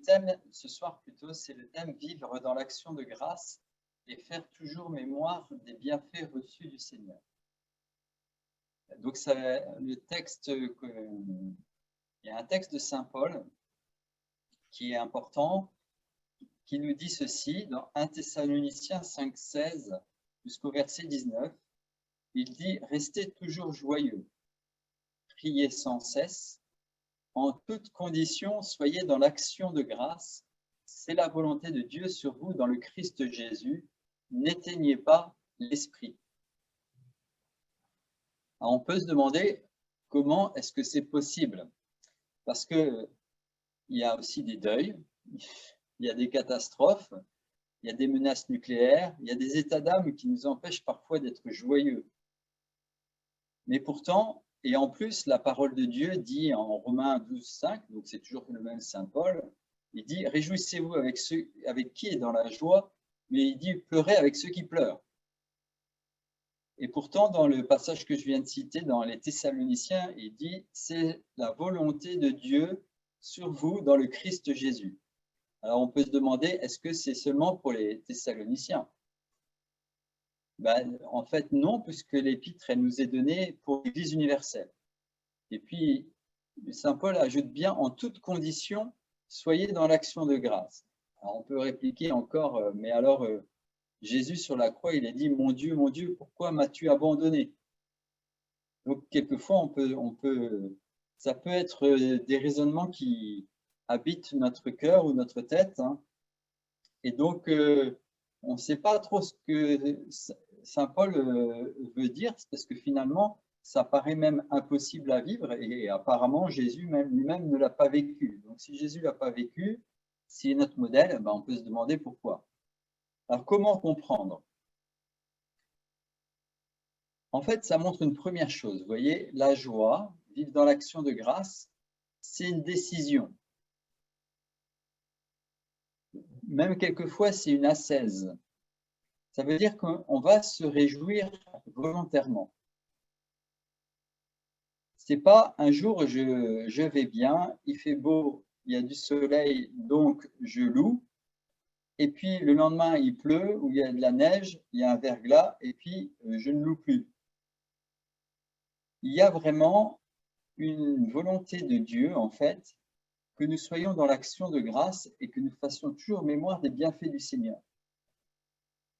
thème ce soir plutôt, c'est le thème vivre dans l'action de grâce et faire toujours mémoire des bienfaits reçus du Seigneur. Donc, le texte, il y a un texte de Saint Paul qui est important, qui nous dit ceci dans 1 Thessaloniciens 5,16 jusqu'au verset 19. Il dit « Restez toujours joyeux, priez sans cesse, en toutes conditions, soyez dans l'action de grâce. C'est la volonté de Dieu sur vous dans le Christ Jésus. N'éteignez pas l'esprit. » On peut se demander comment est-ce que c'est possible, parce qu'il y a aussi des deuils, il y a des catastrophes, il y a des menaces nucléaires, il y a des états d'âme qui nous empêchent parfois d'être joyeux. Mais pourtant, et en plus, la parole de Dieu dit en Romains 12,5, donc c'est toujours le même Saint Paul, il dit « Réjouissez-vous avec ceux avec qui est dans la joie », mais il dit « Pleurez avec ceux qui pleurent ». Et pourtant, dans le passage que je viens de citer, dans les Thessaloniciens, il dit « C'est la volonté de Dieu sur vous dans le Christ Jésus ». Alors on peut se demander, est-ce que c'est seulement pour les Thessaloniciens? En fait, non, puisque l'épître, elle nous est donnée pour l'Église universelle. Et puis, Saint Paul ajoute bien, en toutes conditions, soyez dans l'action de grâce. Alors, on peut répliquer encore, mais alors, Jésus sur la croix, il a dit, mon Dieu, pourquoi m'as-tu abandonné? Donc, quelquefois, ça peut être des raisonnements qui habitent notre cœur ou notre tête. Hein. Et donc, on ne sait pas trop ce que Saint Paul veut dire, parce que finalement, ça paraît même impossible à vivre et apparemment, Jésus lui-même ne l'a pas vécu. Donc, si Jésus ne l'a pas vécu, s'il est notre modèle, on peut se demander pourquoi. Alors, comment comprendre? En fait, ça montre une première chose. Vous voyez, la joie, vivre dans l'action de grâce, c'est une décision. Même quelquefois, c'est une ascèse. Ça veut dire qu'on va se réjouir volontairement. C'est pas un jour je vais bien, il fait beau, il y a du soleil, donc je loue. Et puis le lendemain, il pleut, ou il y a de la neige, il y a un verglas, et puis je ne loue plus. Il y a vraiment une volonté de Dieu, en fait, que nous soyons dans l'action de grâce et que nous fassions toujours mémoire des bienfaits du Seigneur.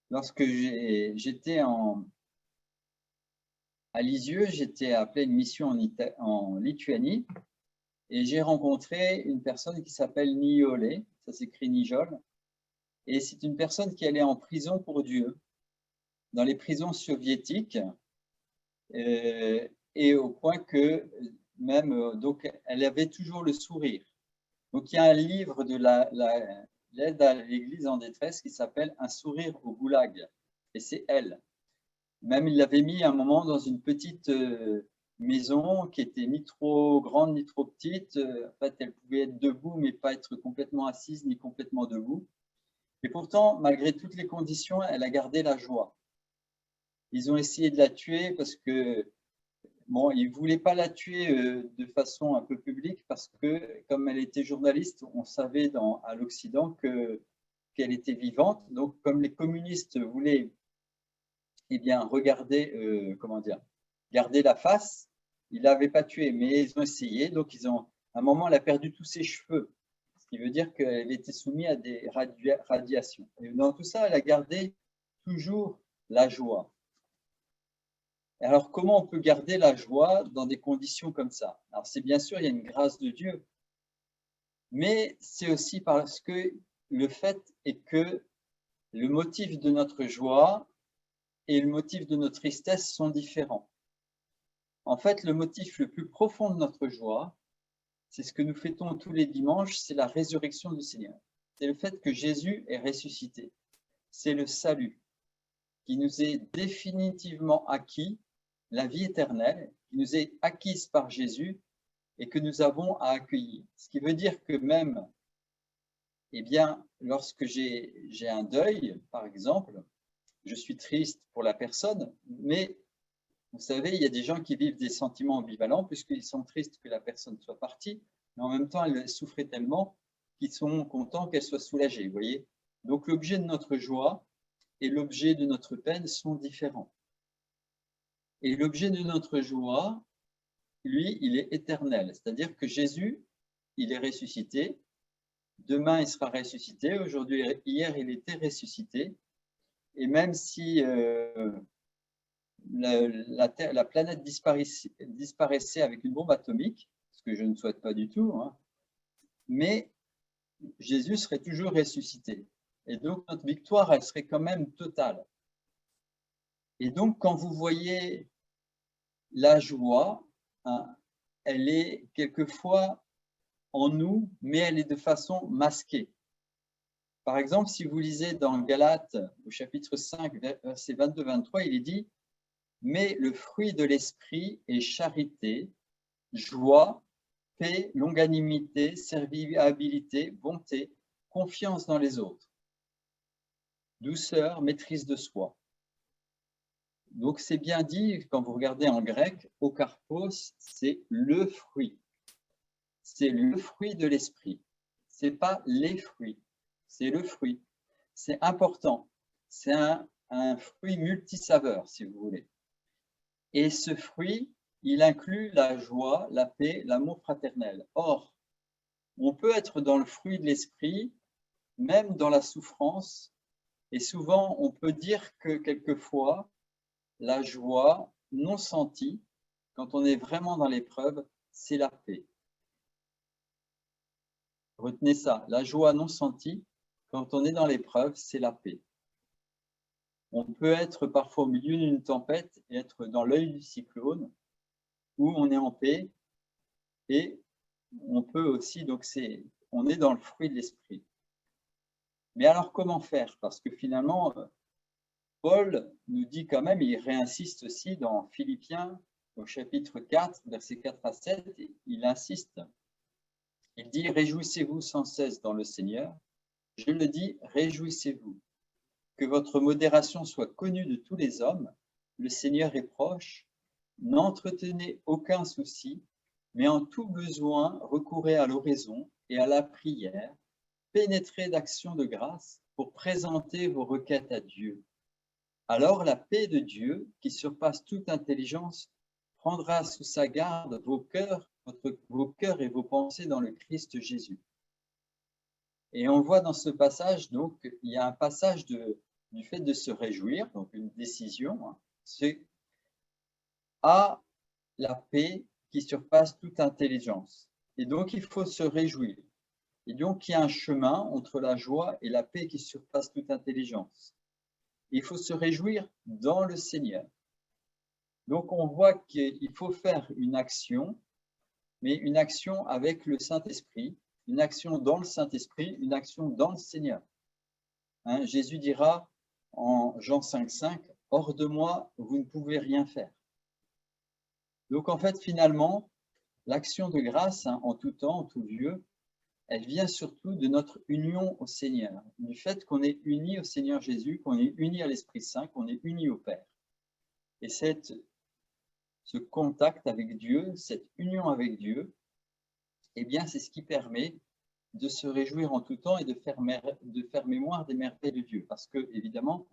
Lorsque j'étais à Lisieux, j'étais appelé une mission en Lituanie et j'ai rencontré une personne qui s'appelle Nijolė, ça s'écrit Nijol, et c'est une personne qui allait en prison pour Dieu, dans les prisons soviétiques, et au point que même, donc, elle avait toujours le sourire. Donc, il y a un livre de l'aide à l'Église en détresse qui s'appelle « Un sourire au goulag », et c'est elle. Même, il l'avait mis un moment dans une petite maison qui était ni trop grande ni trop petite. En fait, elle pouvait être debout, mais pas être complètement assise ni complètement debout. Et pourtant, malgré toutes les conditions, elle a gardé la joie. Ils ont essayé de la tuer parce que, bon, ils ne voulaient pas la tuer de façon un peu publique parce que, comme elle était journaliste, on savait à l'Occident qu'elle était vivante. Donc, comme les communistes voulaient regarder, garder la face, ils ne l'avaient pas tuée, mais ils ont essayé. Donc, à un moment, elle a perdu tous ses cheveux, ce qui veut dire qu'elle était soumise à des radiations. Et dans tout ça, elle a gardé toujours la joie. Et alors, comment on peut garder la joie dans des conditions comme ça? Alors, c'est bien sûr, il y a une grâce de Dieu, mais c'est aussi parce que le fait est que le motif de notre joie et le motif de notre tristesse sont différents. En fait, le motif le plus profond de notre joie, c'est ce que nous fêtons tous les dimanches, c'est la résurrection du Seigneur. C'est le fait que Jésus est ressuscité. C'est le salut qui nous est définitivement acquis, la vie éternelle, qui nous est acquise par Jésus et que nous avons à accueillir. Ce qui veut dire que même, lorsque j'ai un deuil, par exemple, je suis triste pour la personne, mais vous savez, il y a des gens qui vivent des sentiments ambivalents puisqu'ils sont tristes que la personne soit partie, mais en même temps, elle souffrait tellement qui sont contents qu'elle soit soulagée, vous voyez. Donc l'objet de notre joie et l'objet de notre peine sont différents. Et l'objet de notre joie, lui, il est éternel. C'est-à-dire que Jésus, il est ressuscité. Demain, il sera ressuscité. Aujourd'hui, hier, il était ressuscité. Et même si la planète disparaissait avec une bombe atomique, ce que je ne souhaite pas du tout, hein, mais Jésus serait toujours ressuscité. Et donc, notre victoire, elle serait quand même totale. Et donc, quand vous voyez la joie, hein, elle est quelquefois en nous, mais elle est de façon masquée. Par exemple, si vous lisez dans Galates, au chapitre 5, versets 22-23, il est dit « Mais le fruit de l'esprit est charité, joie, paix, longanimité, serviabilité, bonté, confiance dans les autres, douceur, maîtrise de soi. » Donc, c'est bien dit, quand vous regardez en grec, o karpos, c'est le fruit. C'est le fruit de l'esprit. Ce n'est pas les fruits, c'est le fruit. C'est important. C'est un fruit multisaveur, si vous voulez. Et ce fruit, il inclut la joie, la paix, l'amour fraternel. Or, on peut être dans le fruit de l'esprit, même dans la souffrance, et souvent, on peut dire que quelquefois, la joie non sentie, quand on est vraiment dans l'épreuve, c'est la paix. Retenez ça, la joie non sentie, quand on est dans l'épreuve, c'est la paix. On peut être parfois au milieu d'une tempête et être dans l'œil du cyclone, où on est en paix, et on peut aussi, donc on est dans le fruit de l'esprit. Mais alors comment faire? Parce que finalement, Paul nous dit quand même, il réinsiste aussi dans Philippiens, au chapitre 4, versets 4 à 7, il insiste. Il dit « Réjouissez-vous sans cesse dans le Seigneur. Je le dis, réjouissez-vous. Que votre modération soit connue de tous les hommes. Le Seigneur est proche. N'entretenez aucun souci, mais en tout besoin, recourez à l'oraison et à la prière. Pénétrez d'actions de grâce pour présenter vos requêtes à Dieu. Alors la paix de Dieu, qui surpasse toute intelligence, prendra sous sa garde vos cœurs et vos pensées dans le Christ Jésus. » Et on voit dans ce passage, donc, il y a un passage du fait de se réjouir, donc une décision, hein, c'est à la paix qui surpasse toute intelligence. Et donc, il faut se réjouir. Et donc, il y a un chemin entre la joie et la paix qui surpasse toute intelligence. Il faut se réjouir dans le Seigneur. Donc, on voit qu'il faut faire une action, mais une action avec le Saint-Esprit, une action dans le Saint-Esprit, une action dans le Seigneur. Hein, Jésus dira en Jean 5,5, « Hors de moi, vous ne pouvez rien faire. » Donc, en fait, finalement, l'action de grâce, hein, en tout temps, en tout lieu, elle vient surtout de notre union au Seigneur, du fait qu'on est unis au Seigneur Jésus, qu'on est unis à l'Esprit Saint, qu'on est unis au Père. Et ce contact avec Dieu, cette union avec Dieu, eh bien, c'est ce qui permet de se réjouir en tout temps et de faire mémoire des merveilles de Dieu. Parce que, évidemment,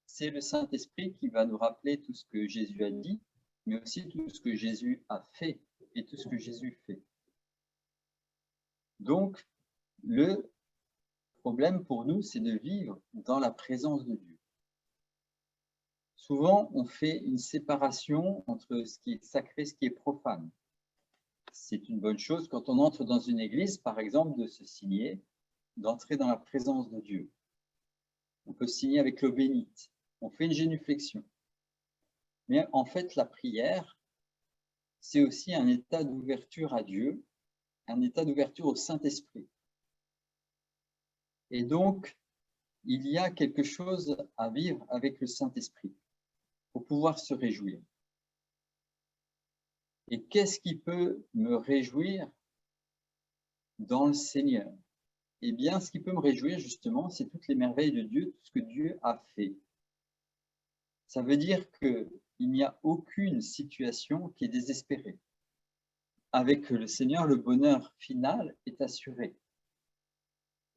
c'est le Saint-Esprit qui va nous rappeler tout ce que Jésus a dit, mais aussi tout ce que Jésus a fait et tout ce que Jésus fait. Donc, le problème pour nous, c'est de vivre dans la présence de Dieu. Souvent, on fait une séparation entre ce qui est sacré et ce qui est profane. C'est une bonne chose quand on entre dans une église, par exemple, de se signer, d'entrer dans la présence de Dieu. On peut signer avec l'eau bénite. On fait une génuflexion. Mais en fait, la prière, c'est aussi un état d'ouverture à Dieu, un état d'ouverture au Saint-Esprit. Et donc, il y a quelque chose à vivre avec le Saint-Esprit pour pouvoir se réjouir. Et qu'est-ce qui peut me réjouir dans le Seigneur? Eh bien, ce qui peut me réjouir, justement, c'est toutes les merveilles de Dieu, tout ce que Dieu a fait. Ça veut dire qu'il n'y a aucune situation qui est désespérée. Avec le Seigneur, le bonheur final est assuré.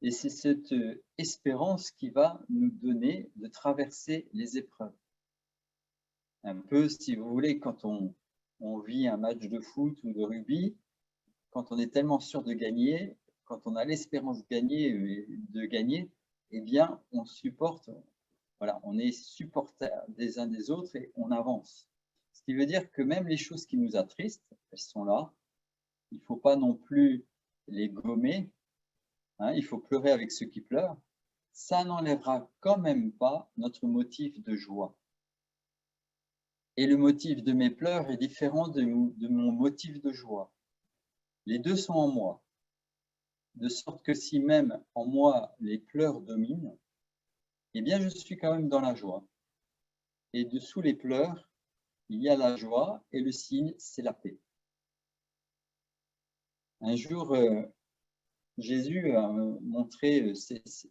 Et c'est cette espérance qui va nous donner de traverser les épreuves. Un peu, si vous voulez, quand on vit un match de foot ou de rugby, quand on est tellement sûr de gagner, quand on a l'espérance de gagner, eh bien, on supporte, voilà, on est supporters des uns des autres et on avance. Ce qui veut dire que même les choses qui nous attristent, elles sont là. Il ne faut pas non plus les gommer. Hein, il faut pleurer avec ceux qui pleurent. Ça n'enlèvera quand même pas notre motif de joie. Et le motif de mes pleurs est différent de mon motif de joie. Les deux sont en moi. De sorte que si même en moi les pleurs dominent, eh bien je suis quand même dans la joie. Et dessous les pleurs, il y a la joie et le signe, c'est la paix. Un jour, Jésus a montré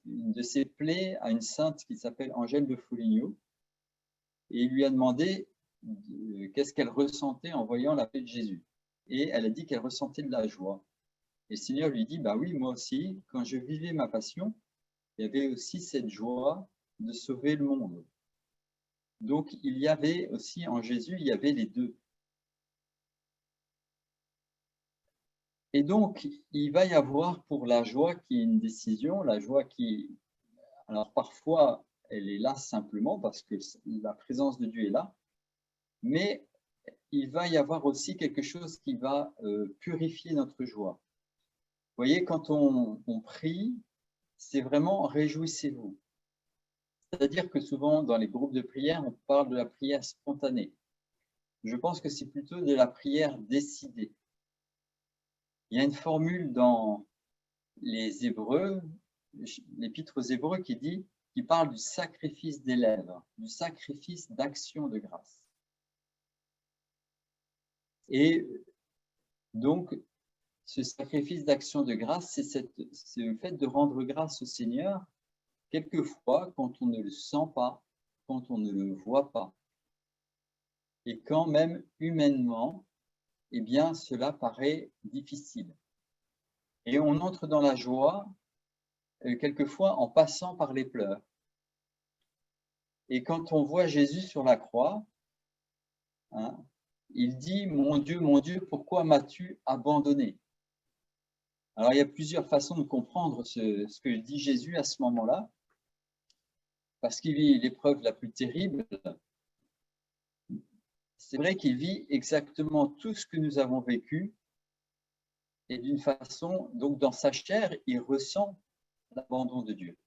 une de ses plaies à une sainte qui s'appelle Angèle de Foligno et il lui a demandé qu'est-ce qu'elle ressentait en voyant la paix de Jésus. Et elle a dit qu'elle ressentait de la joie. Et le Seigneur lui dit, bah oui, moi aussi, quand je vivais ma passion, il y avait aussi cette joie de sauver le monde. Donc, il y avait aussi en Jésus, il y avait les deux. Et donc, il va y avoir pour la joie qui est une décision, la joie qui, alors parfois, elle est là simplement parce que la présence de Dieu est là, mais il va y avoir aussi quelque chose qui va purifier notre joie. Vous voyez, quand on prie, c'est vraiment réjouissez-vous. C'est-à-dire que souvent, dans les groupes de prière, on parle de la prière spontanée. Je pense que c'est plutôt de la prière décidée. Il y a une formule dans les Hébreux, l'épître aux Hébreux, qui parle du sacrifice des lèvres, du sacrifice d'action de grâce. Et donc, ce sacrifice d'action de grâce, c'est le fait de rendre grâce au Seigneur, quelquefois quand on ne le sent pas, quand on ne le voit pas. Et quand même humainement, eh bien, cela paraît difficile. Et on entre dans la joie, quelquefois en passant par les pleurs. Et quand on voit Jésus sur la croix, hein, il dit « Mon Dieu, pourquoi m'as-tu abandonné ?» Alors, il y a plusieurs façons de comprendre ce que dit Jésus à ce moment-là, parce qu'il vit l'épreuve la plus terrible. C'est vrai qu'il vit exactement tout ce que nous avons vécu, et d'une façon, donc dans sa chair, il ressent l'abandon de Dieu.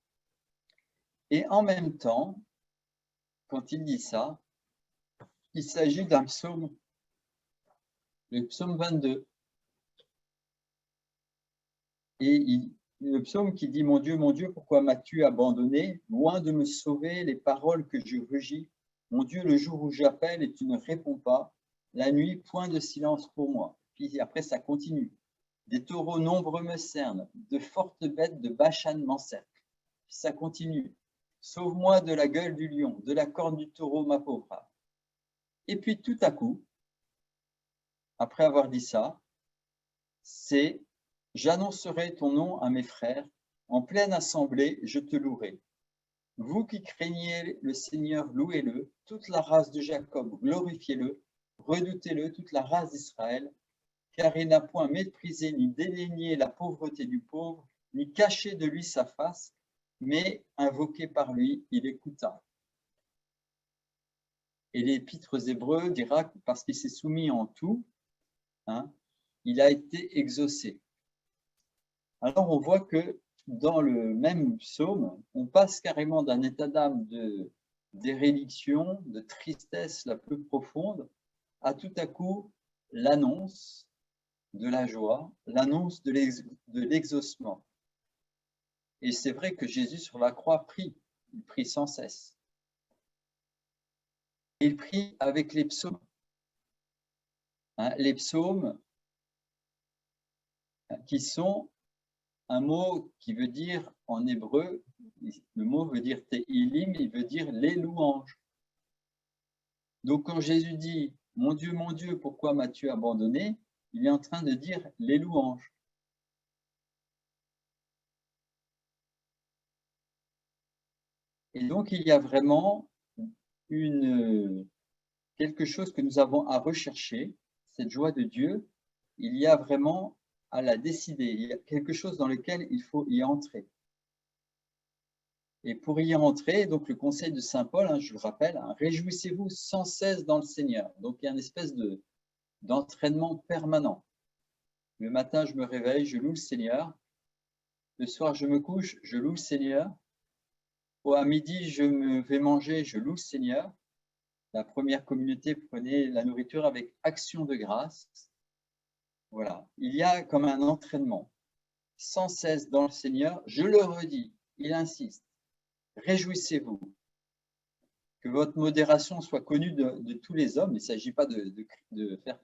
Et en même temps, quand il dit ça, il s'agit d'un psaume, le psaume 22. Et le psaume qui dit « Mon Dieu, pourquoi m'as-tu abandonné? Loin de me sauver les paroles que je rugis. Mon Dieu, le jour où j'appelle et tu ne réponds pas. La nuit, point de silence pour moi. » Puis après, ça continue. « Des taureaux nombreux me cernent, de fortes bêtes de Bashan m'encerclent. » Puis ça continue. « Sauve-moi de la gueule du lion, de la corne du taureau, ma pauvre âme. » Et puis tout à coup, après avoir dit ça, c'est « J'annoncerai ton nom à mes frères, en pleine assemblée, je te louerai. Vous qui craignez le Seigneur, louez-le, toute la race de Jacob, glorifiez-le, redoutez-le, toute la race d'Israël, car il n'a point méprisé ni dédaigné la pauvreté du pauvre, ni caché de lui sa face, mais invoqué par lui, il écouta. » Et l'épître aux Hébreux dira que parce qu'il s'est soumis en tout, hein, il a été exaucé. Alors on voit que dans le même psaume, on passe carrément d'un état d'âme de déréliction, de tristesse la plus profonde, à tout à coup l'annonce de la joie, l'annonce de l'exaucement. Et c'est vrai que Jésus sur la croix prie, il prie sans cesse. Il prie avec les psaumes. Hein, les psaumes qui sont un mot qui veut dire en hébreu, le mot veut dire Tehilim, il veut dire les louanges. Donc quand Jésus dit « Mon Dieu, pourquoi m'as-tu abandonné ?» il est en train de dire les louanges. Et donc, il y a vraiment quelque chose que nous avons à rechercher, cette joie de Dieu. Il y a vraiment à la décider. Il y a quelque chose dans lequel il faut y entrer. Et pour y entrer, donc le conseil de saint Paul, je le rappelle, réjouissez-vous sans cesse dans le Seigneur. Donc, il y a une espèce d'entraînement permanent. Le matin, je me réveille, je loue le Seigneur. Le soir, je me couche, je loue le Seigneur. À midi, je me vais manger, je loue le Seigneur. La première communauté prenait la nourriture avec action de grâce. Voilà, il y a comme un entraînement sans cesse dans le Seigneur. Je le redis, il insiste, réjouissez-vous. Que votre modération soit connue de tous les hommes. Il ne s'agit pas de faire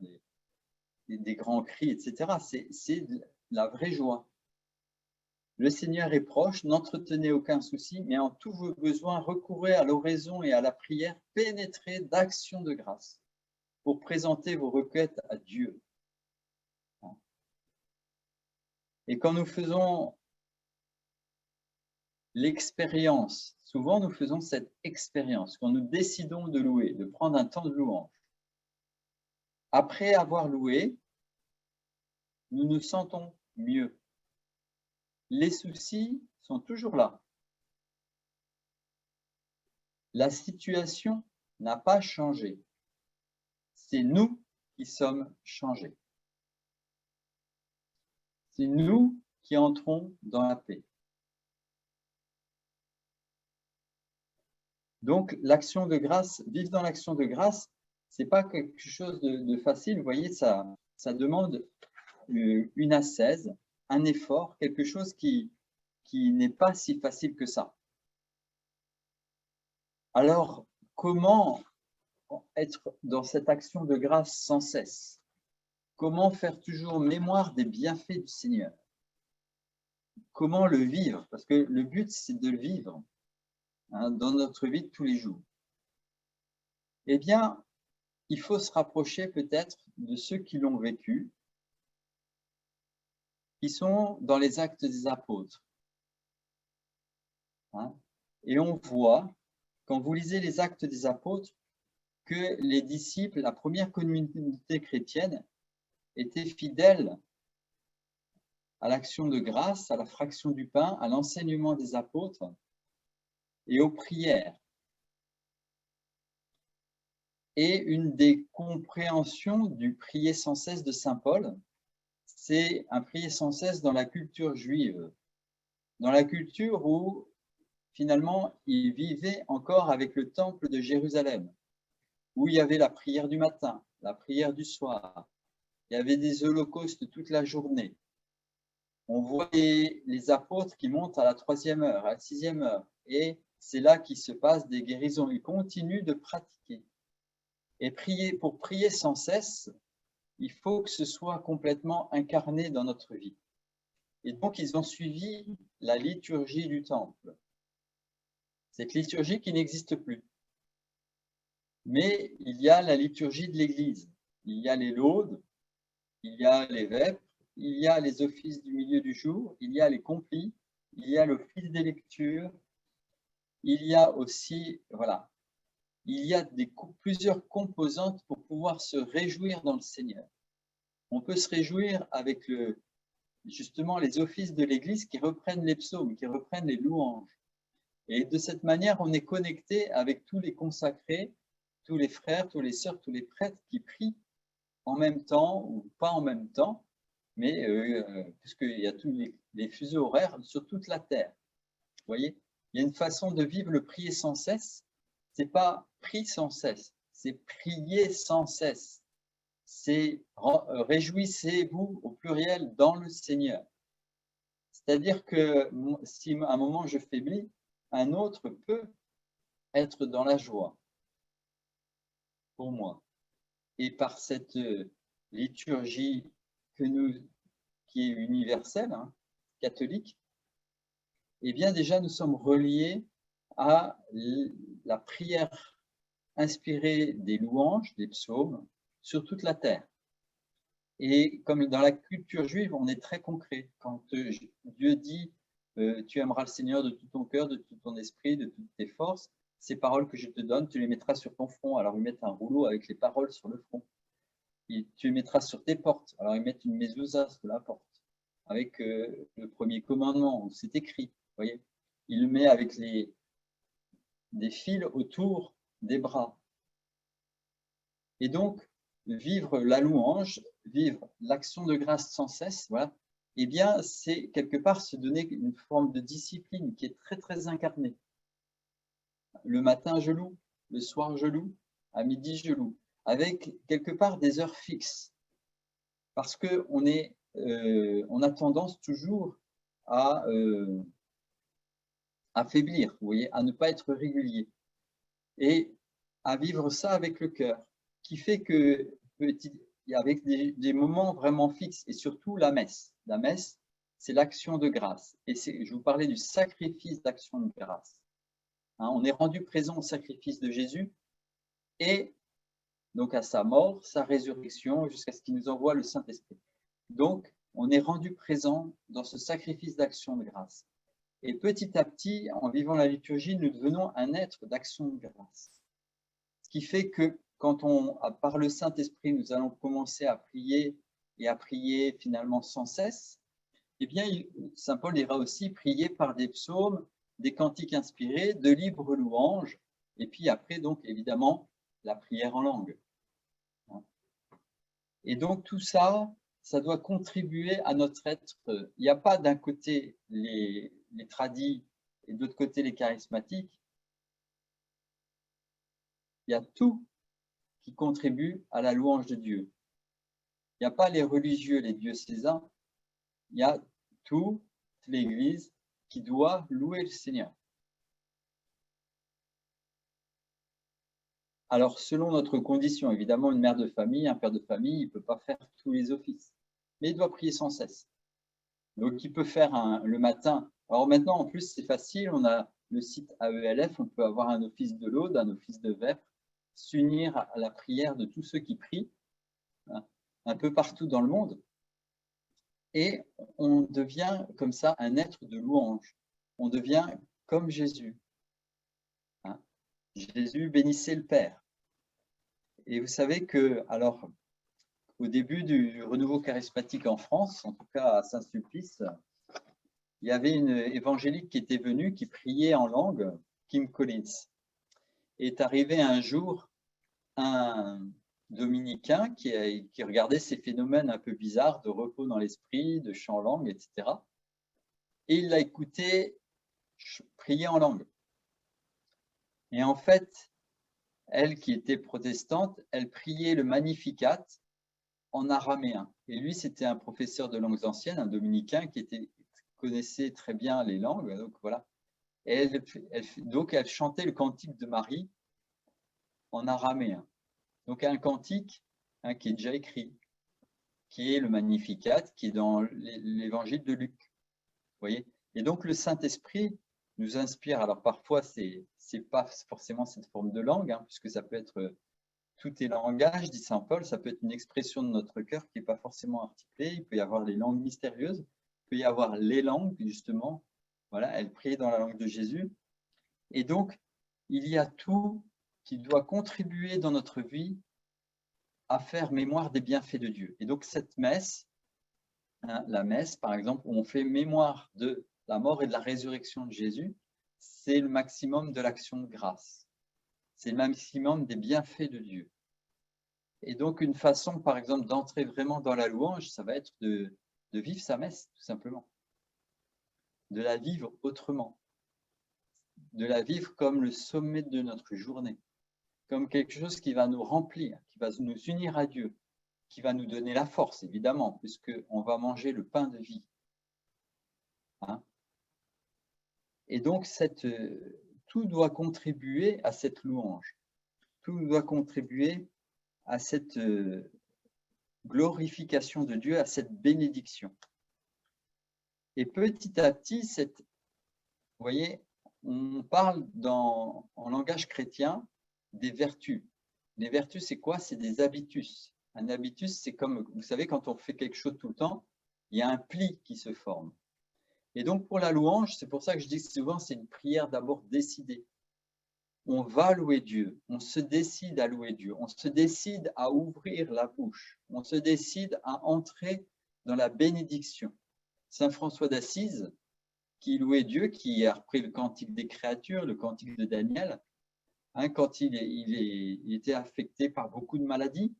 des grands cris, etc. C'est la vraie joie. Le Seigneur est proche, n'entretenez aucun souci, mais en tous vos besoins, recourez à l'oraison et à la prière, pénétrez d'actions de grâce pour présenter vos requêtes à Dieu. Et quand nous faisons l'expérience, souvent nous faisons cette expérience, quand nous décidons de louer, de prendre un temps de louange. Après avoir loué, nous nous sentons mieux. Les soucis sont toujours là. La situation n'a pas changé. C'est nous qui sommes changés. C'est nous qui entrons dans la paix. Donc, l'action de grâce, vivre dans l'action de grâce, ce n'est pas quelque chose de facile. Vous voyez, ça demande une ascèse, un effort, quelque chose qui n'est pas si facile que ça. Alors, comment être dans cette action de grâce sans cesse? Comment faire toujours mémoire des bienfaits du Seigneur? Comment le vivre? Parce que le but, c'est de le vivre dans notre vie de tous les jours. Eh bien, il faut se rapprocher peut-être de ceux qui l'ont vécu, qui sont dans les Actes des Apôtres. Et on voit, quand vous lisez les Actes des Apôtres, que les disciples, la première communauté chrétienne, étaient fidèles à l'action de grâce, à la fraction du pain, à l'enseignement des apôtres et aux prières. Et une des compréhensions du prier sans cesse de saint Paul, c'est un prier sans cesse dans la culture juive, dans la culture où finalement il vivait encore avec le temple de Jérusalem, où il y avait la prière du matin, la prière du soir, il y avait des holocaustes toute la journée. On voit les apôtres qui montent à la 3e heure, à la 6e heure, et c'est là qu'il se passe des guérisons. Ils continuent de pratiquer. Et pour prier sans cesse, il faut que ce soit complètement incarné dans notre vie. Et donc, ils ont suivi la liturgie du temple. Cette liturgie qui n'existe plus. Mais il y a la liturgie de l'Église. Il y a les laudes, il y a les vêpres, il y a les offices du milieu du jour, il y a les complis, il y a l'office des lectures, il y a aussi, voilà, il y a plusieurs composantes pour pouvoir se réjouir dans le Seigneur. On peut se réjouir avec justement les offices de l'Église qui reprennent les psaumes, qui reprennent les louanges. Et de cette manière, on est connecté avec tous les consacrés, tous les frères, tous les sœurs, tous les prêtres qui prient en même temps ou pas en même temps, mais puisqu'il y a tous les fuseaux horaires sur toute la terre. Vous voyez, il y a une façon de vivre le prier sans cesse. Ce n'est pas prier sans cesse, c'est prier sans cesse. C'est réjouissez-vous au pluriel dans le Seigneur. C'est-à-dire que si à un moment je faiblis, un autre peut être dans la joie pour moi. Et par cette liturgie qui est universelle, catholique, eh bien déjà nous sommes reliés à la prière inspirée des louanges, des psaumes, sur toute la terre. Et comme dans la culture juive, on est très concret. Quand Dieu dit tu aimeras le Seigneur de tout ton cœur, de tout ton esprit, de toutes tes forces. Ces paroles que je te donne, tu les mettras sur ton front. Alors, ils mettent un rouleau avec les paroles sur le front. Et tu les mettras sur tes portes. Alors, ils mettent une mezouza sur la porte avec le premier commandement où c'est écrit. Vous voyez, il le met avec des fils autour des bras. Et donc, vivre la louange, vivre l'action de grâce sans cesse, voilà, eh bien, c'est quelque part se donner une forme de discipline qui est très, très incarnée. Le matin, je loue, le soir, je loue, à midi, je loue, avec quelque part des heures fixes. Parce qu'on on a tendance toujours à affaiblir, vous voyez, à ne pas être régulier et à vivre ça avec le cœur, qui fait que avec des moments vraiment fixes et surtout la messe. La messe, c'est l'action de grâce. Et je vous parlais du sacrifice d'action de grâce. Hein, on est rendu présent au sacrifice de Jésus et donc à sa mort, sa résurrection, jusqu'à ce qu'il nous envoie le Saint-Esprit. Donc, on est rendu présent dans ce sacrifice d'action de grâce. Et petit à petit, en vivant la liturgie, nous devenons un être d'action de grâce. Ce qui fait que quand par le Saint-Esprit, nous allons commencer à prier et à prier finalement sans cesse, eh bien, Saint Paul ira aussi prier par des psaumes, des cantiques inspirés, de libres louanges, et puis après, donc, évidemment, la prière en langue. Et donc, tout ça, ça doit contribuer à notre être. Il n'y a pas d'un côté les tradis et de l'autre côté les charismatiques. Il y a tout qui contribue à la louange de Dieu. Il n'y a pas les religieux, les diocésains. Il y a toute l'Église qui doit louer le Seigneur. Alors, selon notre condition, évidemment, une mère de famille, un père de famille, il ne peut pas faire tous les offices, mais il doit prier sans cesse. Donc, il peut faire le matin. Alors maintenant, en plus, c'est facile, on a le site AELF, on peut avoir un office de l'Aude, un office de Vêpres, s'unir à la prière de tous ceux qui prient, hein, un peu partout dans le monde. Et on devient comme ça un être de louange. On devient comme Jésus. Hein. Jésus bénissait le Père. Et vous savez que, alors, au début du renouveau charismatique en France, en tout cas à Saint-Sulpice, il y avait une évangélique qui était venue, qui priait en langue, Kim Collins. Et est arrivé un jour un dominicain qui regardait ces phénomènes un peu bizarres de repos dans l'esprit, de chant en langue, etc. Et il l'a écouté prier en langue. Et en fait, elle qui était protestante, elle priait le Magnificat en araméen. Et lui, c'était un professeur de langues anciennes, un dominicain qui connaissait très bien les langues. Donc voilà. Et elle chantait le cantique de Marie en araméen. Donc un cantique qui est déjà écrit, qui est le Magnificat, qui est dans l'évangile de Luc. Vous voyez. Et donc le Saint-Esprit nous inspire. Alors parfois, c'est pas forcément cette forme de langue, puisque ça peut être tout est langage, dit Saint Paul, ça peut être une expression de notre cœur qui n'est pas forcément articulée. Il peut y avoir les langues mystérieuses, il peut y avoir les langues, justement. Voilà, elle priait dans la langue de Jésus. Et donc, il y a tout qui doit contribuer dans notre vie à faire mémoire des bienfaits de Dieu. Et donc, cette messe, la messe, par exemple, où on fait mémoire de la mort et de la résurrection de Jésus, c'est le maximum de l'action de grâce. C'est le maximum des bienfaits de Dieu. Et donc, une façon, par exemple, d'entrer vraiment dans la louange, ça va être de vivre sa messe, tout simplement. De la vivre autrement. De la vivre comme le sommet de notre journée. Comme quelque chose qui va nous remplir, qui va nous unir à Dieu, qui va nous donner la force, évidemment, puisqu'on va manger le pain de vie. Hein? Et donc, tout doit contribuer à cette louange. Tout doit contribuer à cette glorification de Dieu, à cette bénédiction. Et petit à petit, vous voyez, on parle en langage chrétien des vertus. Les vertus, c'est quoi? C'est des habitus. Un habitus, c'est comme, vous savez, quand on fait quelque chose tout le temps, il y a un pli qui se forme. Et donc, pour la louange, c'est pour ça que je dis que souvent, c'est une prière d'abord décidée. On va louer Dieu, on se décide à louer Dieu, on se décide à ouvrir la bouche, on se décide à entrer dans la bénédiction. Saint François d'Assise, qui louait Dieu, qui a repris le cantique des créatures, le cantique de Daniel, quand il était affecté par beaucoup de maladies,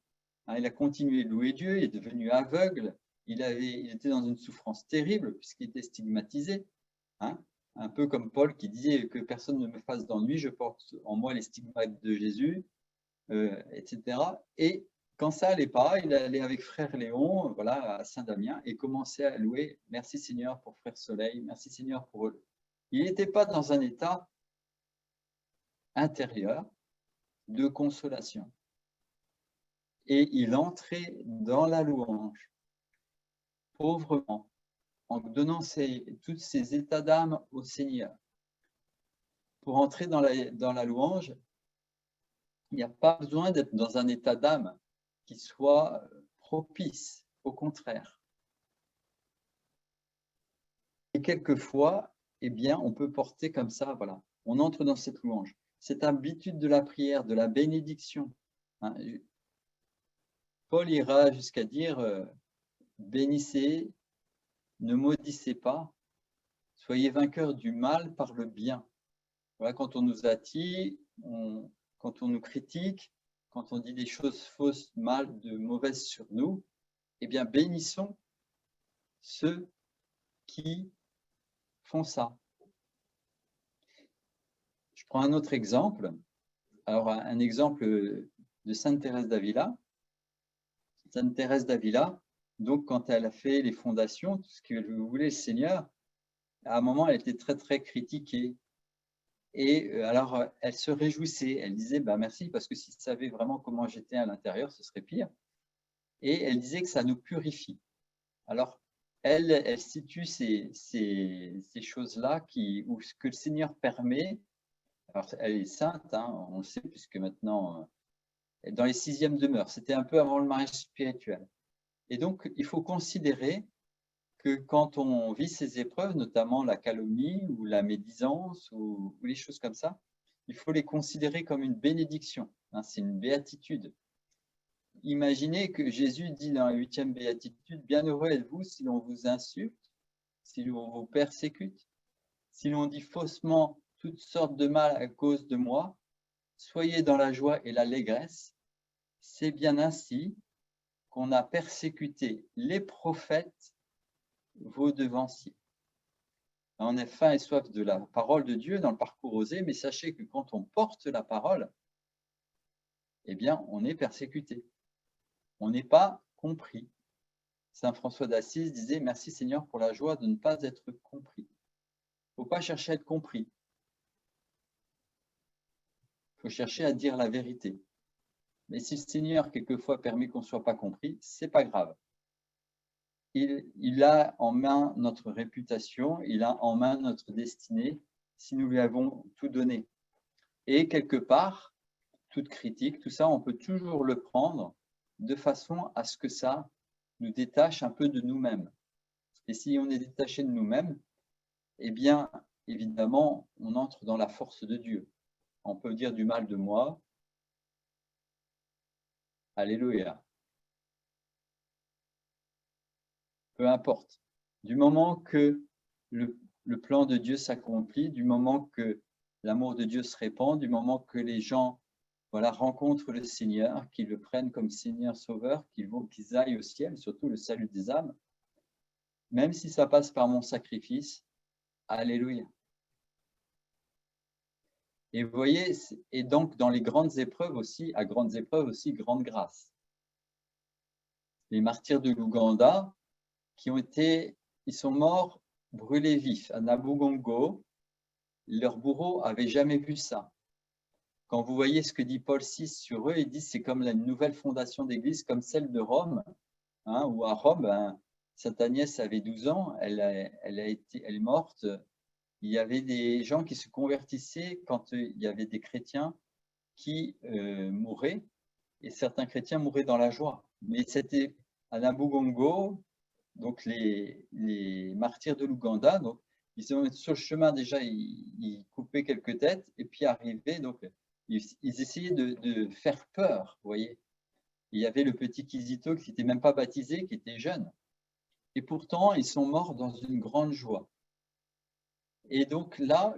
il a continué de louer Dieu, il est devenu aveugle, il était dans une souffrance terrible puisqu'il était stigmatisé, un peu comme Paul qui disait que personne ne me fasse d'ennui, je porte en moi les stigmates de Jésus, etc. Et quand ça n'allait pas, il allait avec frère Léon, voilà, à Saint-Damien, et commençait à louer « Merci Seigneur pour frère Soleil, merci Seigneur pour eux ». Il n'était pas dans un état intérieur de consolation. Et il entrait dans la louange, pauvrement, en donnant tous ses états d'âme au Seigneur. Pour entrer dans la louange, il n'y a pas besoin d'être dans un état d'âme qui soit propice, au contraire. Et quelquefois, eh bien, on peut porter comme ça, voilà, on entre dans cette louange. Cette habitude de la prière, de la bénédiction. Paul ira jusqu'à dire bénissez, ne maudissez pas, soyez vainqueurs du mal par le bien. Voilà, quand on nous attire, quand on nous critique, quand on dit des choses fausses, mal, de mauvaises sur nous, eh bien, bénissons ceux qui font ça. Je prends un autre exemple. Alors, un exemple de Sainte Thérèse d'Avila. Sainte Thérèse d'Avila, donc, quand elle a fait les fondations, tout ce que vous voulez, le Seigneur, à un moment, elle était très, très critiquée. Et alors, elle se réjouissait. Elle disait, bah, merci, parce que si tu savais vraiment comment j'étais à l'intérieur, ce serait pire. Et elle disait que ça nous purifie. Alors, elle situe ces choses-là où ce que le Seigneur permet. Alors, elle est sainte, on le sait, puisque maintenant, dans les 6e demeures, c'était un peu avant le mariage spirituel. Et donc, il faut considérer que quand on vit ces épreuves, notamment la calomnie ou la médisance ou les choses comme ça, il faut les considérer comme une bénédiction. C'est une béatitude. Imaginez que Jésus dit dans la 8e béatitude, « Bienheureux êtes-vous si l'on vous insulte, si l'on vous persécute, si l'on dit faussement toutes sortes de mal à cause de moi, soyez dans la joie et l'allégresse. C'est bien ainsi qu'on a persécuté les prophètes, vos devanciers. » On a faim et soif de la parole de Dieu dans le parcours osé, mais sachez que quand on porte la parole, eh bien, on est persécuté. On n'est pas compris. Saint François d'Assise disait « Merci Seigneur pour la joie de ne pas être compris ». Il ne faut pas chercher à être compris. Il faut chercher à dire la vérité. Mais si le Seigneur, quelquefois, permet qu'on ne soit pas compris, ce n'est pas grave. Il a en main notre réputation, il a en main notre destinée, si nous lui avons tout donné. Et quelque part, toute critique, tout ça, on peut toujours le prendre de façon à ce que ça nous détache un peu de nous-mêmes. Et si on est détaché de nous-mêmes, eh bien, évidemment, on entre dans la force de Dieu. On peut dire du mal de moi. Alléluia. Peu importe. Du moment que le plan de Dieu s'accomplit, du moment que l'amour de Dieu se répand, du moment que les gens rencontrent le Seigneur, qu'ils le prennent comme Seigneur Sauveur, qu'ils aillent au ciel, surtout le salut des âmes, même si ça passe par mon sacrifice, alléluia. Et vous voyez, et donc dans les grandes épreuves aussi, à grandes épreuves aussi, grande grâce. Les martyrs de l'Ouganda, ils sont morts brûlés vifs à Nabugongo. Leurs bourreaux n'avaient jamais vu ça. Quand vous voyez ce que dit Paul VI sur eux, il dit c'est comme une nouvelle fondation d'église, comme celle de Rome, où à Rome, Sainte Agnès avait 12 ans, elle est morte. Il y avait des gens qui se convertissaient quand il y avait des chrétiens qui mouraient, et certains chrétiens mouraient dans la joie. Mais c'était à Nabugongo, donc les martyrs de l'Ouganda. Donc, ils sont sur le chemin déjà, ils coupaient quelques têtes et puis arrivaient, donc ils essayaient de faire peur, vous voyez. Il y avait le petit Kizito qui n'était même pas baptisé, qui était jeune. Et pourtant, ils sont morts dans une grande joie. Et donc là,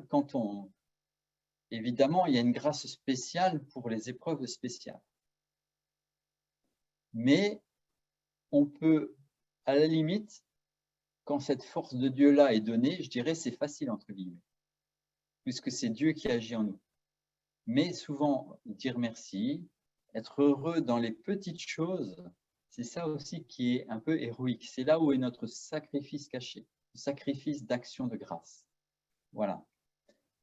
évidemment, il y a une grâce spéciale pour les épreuves spéciales. Mais on peut, à la limite, quand cette force de Dieu-là est donnée, je dirais c'est facile, entre guillemets, puisque c'est Dieu qui agit en nous. Mais souvent, dire merci, être heureux dans les petites choses, c'est ça aussi qui est un peu héroïque. C'est là où est notre sacrifice caché, le sacrifice d'action de grâce. Voilà.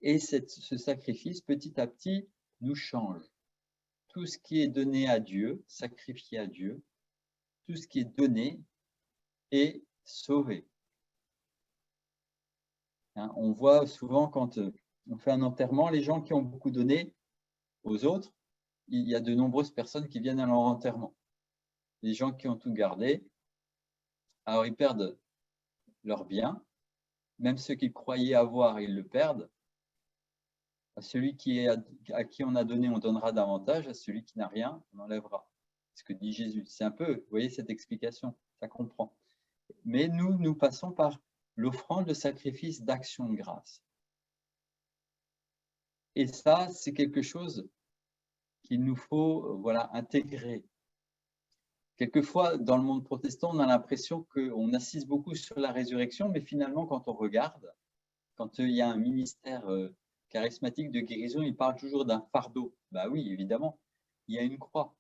Et ce sacrifice, petit à petit, nous change. Tout ce qui est donné à Dieu, sacrifié à Dieu, tout ce qui est donné est sauvé. Hein, on voit souvent quand on fait un enterrement, les gens qui ont beaucoup donné aux autres, il y a de nombreuses personnes qui viennent à leur enterrement. Les gens qui ont tout gardé, alors ils perdent leurs biens, même ceux qu'ils croyaient avoir, ils le perdent. À celui à qui on a donné, on donnera davantage, à celui qui n'a rien, on enlèvera. C'est ce que dit Jésus. C'est un peu, vous voyez cette explication, ça comprend. Mais nous passons par l'offrande, le sacrifice d'action de grâce. Et ça, c'est quelque chose qu'il nous faut voilà, intégrer. Quelquefois, dans le monde protestant, on a l'impression qu'on insiste beaucoup sur la résurrection, mais finalement, quand on regarde, quand il y a un ministère charismatique de guérison, il parle toujours d'un fardeau. Ben oui, évidemment, il y a une croix.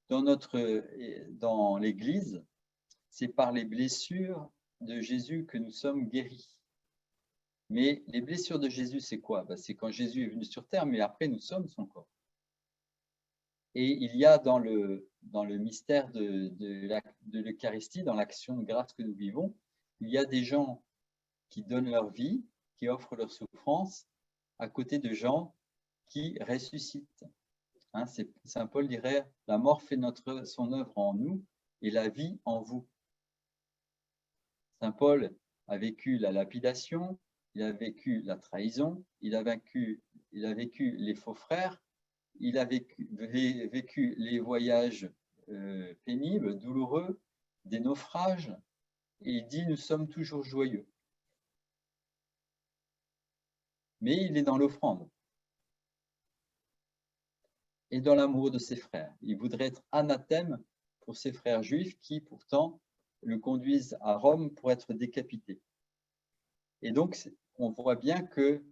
Dans l'Église, c'est par les blessures de Jésus que nous sommes guéris. Mais les blessures de Jésus, c'est quoi? Ben, c'est quand Jésus est venu sur terre, mais après, nous sommes son corps. Et il y a dans le mystère de l'Eucharistie, dans l'action de grâce que nous vivons, il y a des gens qui donnent leur vie, qui offrent leur souffrance, à côté de gens qui ressuscitent. Hein, Saint Paul dirait, la mort fait son œuvre en nous et la vie en vous. Saint Paul a vécu la lapidation, il a vécu la trahison, il a vécu les faux frères, il a vécu les voyages pénibles, douloureux, des naufrages, et il dit, nous sommes toujours joyeux. Mais il est dans l'offrande et dans l'amour de ses frères. Il voudrait être anathème pour ses frères juifs qui, pourtant, le conduisent à Rome pour être décapité. Et donc, on voit bien qu'il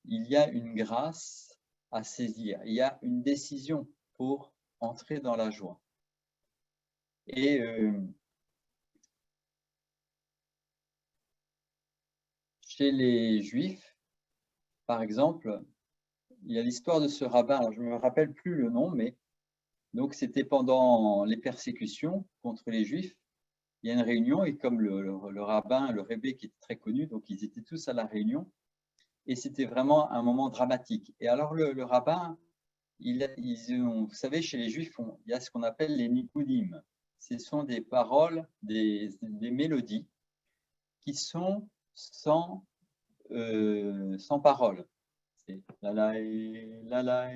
y a une grâce à saisir, il y a une décision pour entrer dans la joie. Et chez les Juifs, par exemple, il y a l'histoire de ce rabbin, alors je ne me rappelle plus le nom, mais donc c'était pendant les persécutions contre les Juifs. Il y a une réunion et comme le rabbin, le rébé qui était très connu, donc ils étaient tous à la réunion et c'était vraiment un moment dramatique. Et alors le rabbin, vous savez, chez les Juifs, il y a ce qu'on appelle les nikudim. Ce sont des paroles, des mélodies qui sont sans parole. C'est la la la la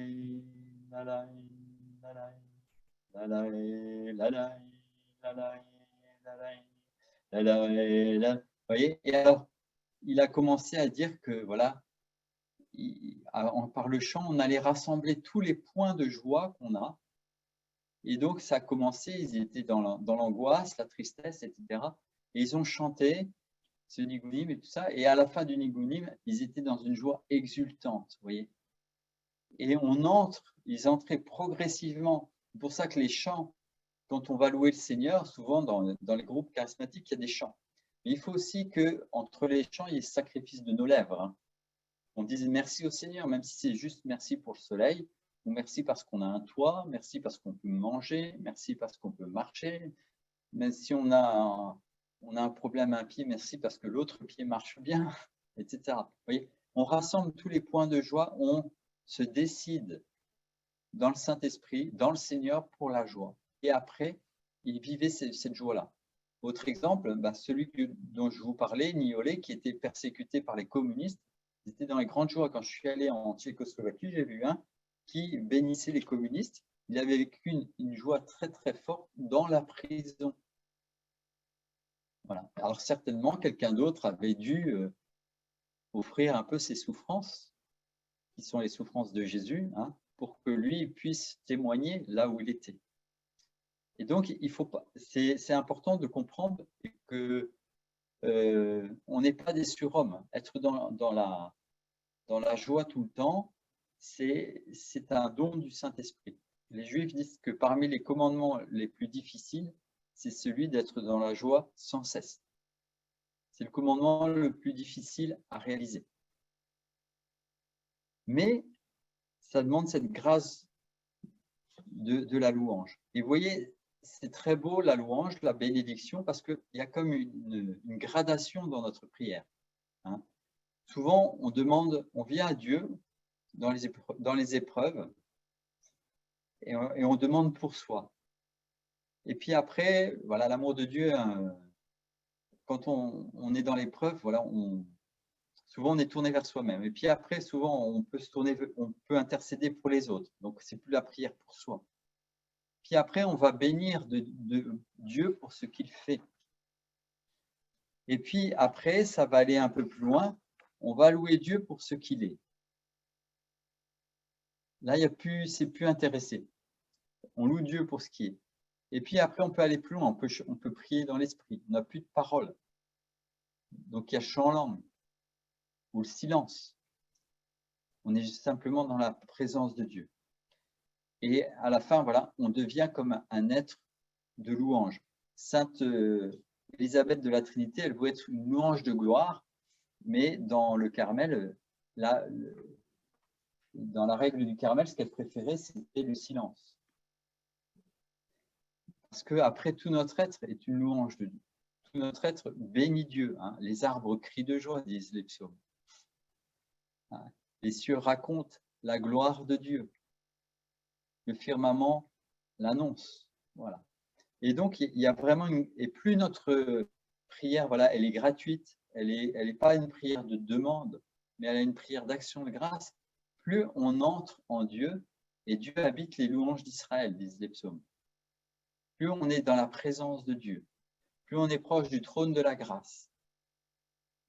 la la la la la la la. Vous voyez? Et alors, il a commencé à dire que voilà, par le chant, on allait rassembler tous les points de joie qu'on a. Et donc, ça a commencé, ils étaient dans l'angoisse, la tristesse, etc. Et ils ont chanté ce nigunim et tout ça. Et à la fin du nigunim, ils étaient dans une joie exultante, vous voyez. Et ils entraient progressivement. C'est pour ça que les chants, quand on va louer le Seigneur, souvent dans les groupes charismatiques, il y a des chants. Mais il faut aussi qu'entre les chants, il y ait le sacrifice de nos lèvres. Hein. On dise merci au Seigneur, même si c'est juste merci pour le soleil, ou merci parce qu'on a un toit, merci parce qu'on peut manger, merci parce qu'on peut marcher, même si on a un problème à un pied, merci parce que l'autre pied marche bien, etc. Vous voyez, on rassemble tous les points de joie, on se décide dans le Saint-Esprit, dans le Seigneur pour la joie. Et après, il vivait cette joie-là. Autre exemple, celui dont je vous parlais, Niolé, qui était persécuté par les communistes. C'était dans les grandes joies. Quand je suis allé en Tchécoslovaquie, j'ai vu un qui bénissait les communistes. Il avait vécu une joie très, très forte dans la prison. Voilà. Alors certainement, quelqu'un d'autre avait dû offrir un peu ses souffrances, qui sont les souffrances de Jésus, hein, pour que lui puisse témoigner là où il était. Et donc, il faut pas. C'est important de comprendre que on n'est pas des surhommes. Être dans la joie tout le temps, c'est un don du Saint-Esprit. Les Juifs disent que parmi les commandements les plus difficiles, c'est celui d'être dans la joie sans cesse. C'est le commandement le plus difficile à réaliser. Mais ça demande cette grâce de la louange. Et vous voyez, c'est très beau la louange, la bénédiction, parce qu'il y a comme une gradation dans notre prière. Hein. Souvent, on vient à Dieu dans les épreuves et on demande pour soi. Et puis après, voilà, l'amour de Dieu, quand on est dans l'épreuve, voilà, souvent on est tourné vers soi-même. Et puis après, souvent, on peut intercéder pour les autres. Donc, c'est plus la prière pour soi. Puis après, on va bénir de Dieu pour ce qu'il fait. Et puis après, ça va aller un peu plus loin. On va louer Dieu pour ce qu'il est. Là, c'est plus intéressé. On loue Dieu pour ce qui est. Et puis après, on peut aller plus loin. On peut prier dans l'esprit. On n'a plus de parole. Donc, il y a chant en langue ou le silence. On est simplement dans la présence de Dieu. Et à la fin, voilà, on devient comme un être de louange. Sainte Élisabeth de la Trinité, elle voulait être une louange de gloire, mais dans le Carmel, dans la règle du Carmel, ce qu'elle préférait, c'était le silence. Parce qu'après, tout notre être est une louange de Dieu. Tout notre être bénit Dieu. Hein. Les arbres crient de joie, disent les psaumes. Hein. Les cieux racontent la gloire de Dieu. Le firmament l'annonce. Voilà. Et donc, il y a vraiment et plus notre prière, voilà, elle est gratuite, elle est pas une prière de demande, mais elle est une prière d'action de grâce, plus on entre en Dieu, et Dieu habite les louanges d'Israël, disent les psaumes. Plus on est dans la présence de Dieu, plus on est proche du trône de la grâce.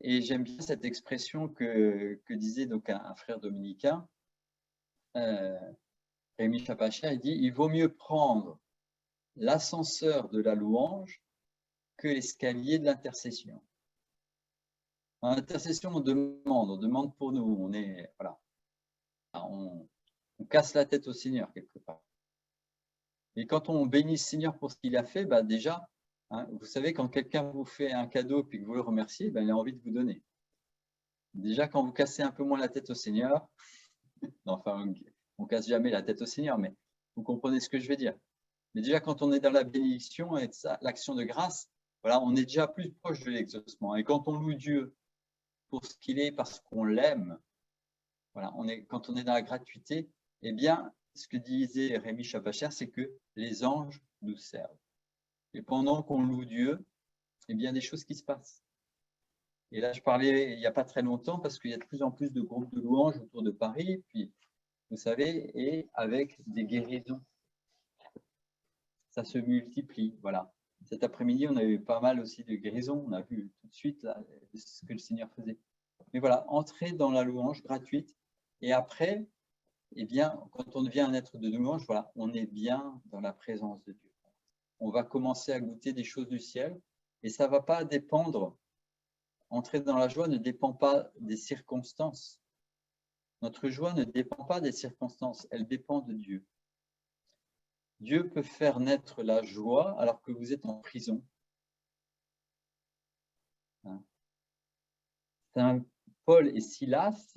Et j'aime bien cette expression que disait donc un frère dominicain, Rémi Chapacher, il dit « Il vaut mieux prendre l'ascenseur de la louange que l'escalier de l'intercession. » En intercession, on demande pour nous, on casse la tête au Seigneur quelque part. Et quand on bénit le Seigneur pour ce qu'il a fait, déjà, hein, vous savez, quand quelqu'un vous fait un cadeau et que vous le remerciez, il a envie de vous donner. Déjà, quand vous cassez un peu moins la tête au Seigneur, enfin, on ne casse jamais la tête au Seigneur, mais vous comprenez ce que je veux dire. Mais déjà, quand on est dans la bénédiction et l'action de grâce, voilà, on est déjà plus proche de l'exaucement. Et quand on loue Dieu pour ce qu'il est, parce qu'on l'aime, voilà, quand on est dans la gratuité, eh bien, ce que disait Rémi Chapacher, c'est que les anges nous servent. Et pendant qu'on loue Dieu, eh bien, des choses qui se passent. Et là, je parlais il n'y a pas très longtemps, parce qu'il y a de plus en plus de groupes de louanges autour de Paris, puis, vous savez, et avec des guérisons. Ça se multiplie, voilà. Cet après-midi, on a eu pas mal aussi de guérisons. On a vu tout de suite là, ce que le Seigneur faisait. Mais voilà, entrer dans la louange gratuite. Et après, eh bien, quand on devient un être de louange, voilà, on est bien dans la présence de Dieu. On va commencer à goûter des choses du ciel. Et ça ne va pas dépendre, entrer dans la joie ne dépend pas des circonstances. Notre joie ne dépend pas des circonstances, elle dépend de Dieu. Dieu peut faire naître la joie alors que vous êtes en prison. Saint Paul et Silas,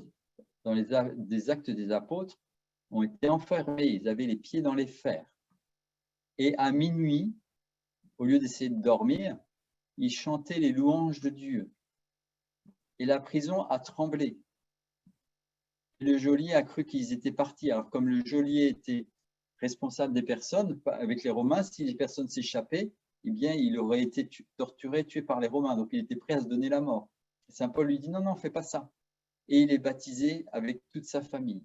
dans des Actes des Apôtres, ont été enfermés. Ils avaient les pieds dans les fers. Et à minuit, au lieu d'essayer de dormir, ils chantaient les louanges de Dieu. Et la prison a tremblé. Le geôlier a cru qu'ils étaient partis. Alors, comme le geôlier était responsable des personnes, avec les Romains, si les personnes s'échappaient, eh bien, il aurait été torturé, tué par les Romains. Donc, il était prêt à se donner la mort. Et Saint Paul lui dit, non, non, fais pas ça. Et il est baptisé avec toute sa famille.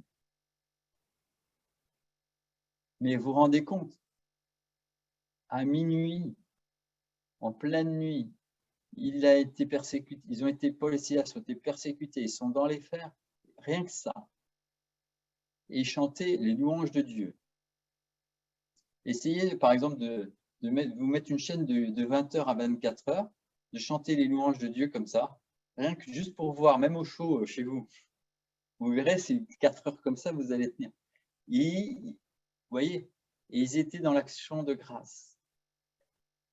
Mais vous vous rendez compte, à minuit, en pleine nuit, il a été persécuté, ils ont été, Paul et Silas ont été persécutés, ils sont dans les fers, rien que ça. Et ils chantaient les louanges de Dieu. Essayez, par exemple, de vous mettre une chaîne de 20h à 24h, de chanter les louanges de Dieu comme ça, rien que juste pour voir, même au chaud chez vous. Vous verrez, c'est 4 heures comme ça, vous allez tenir. Et, vous voyez, et ils étaient dans l'action de grâce.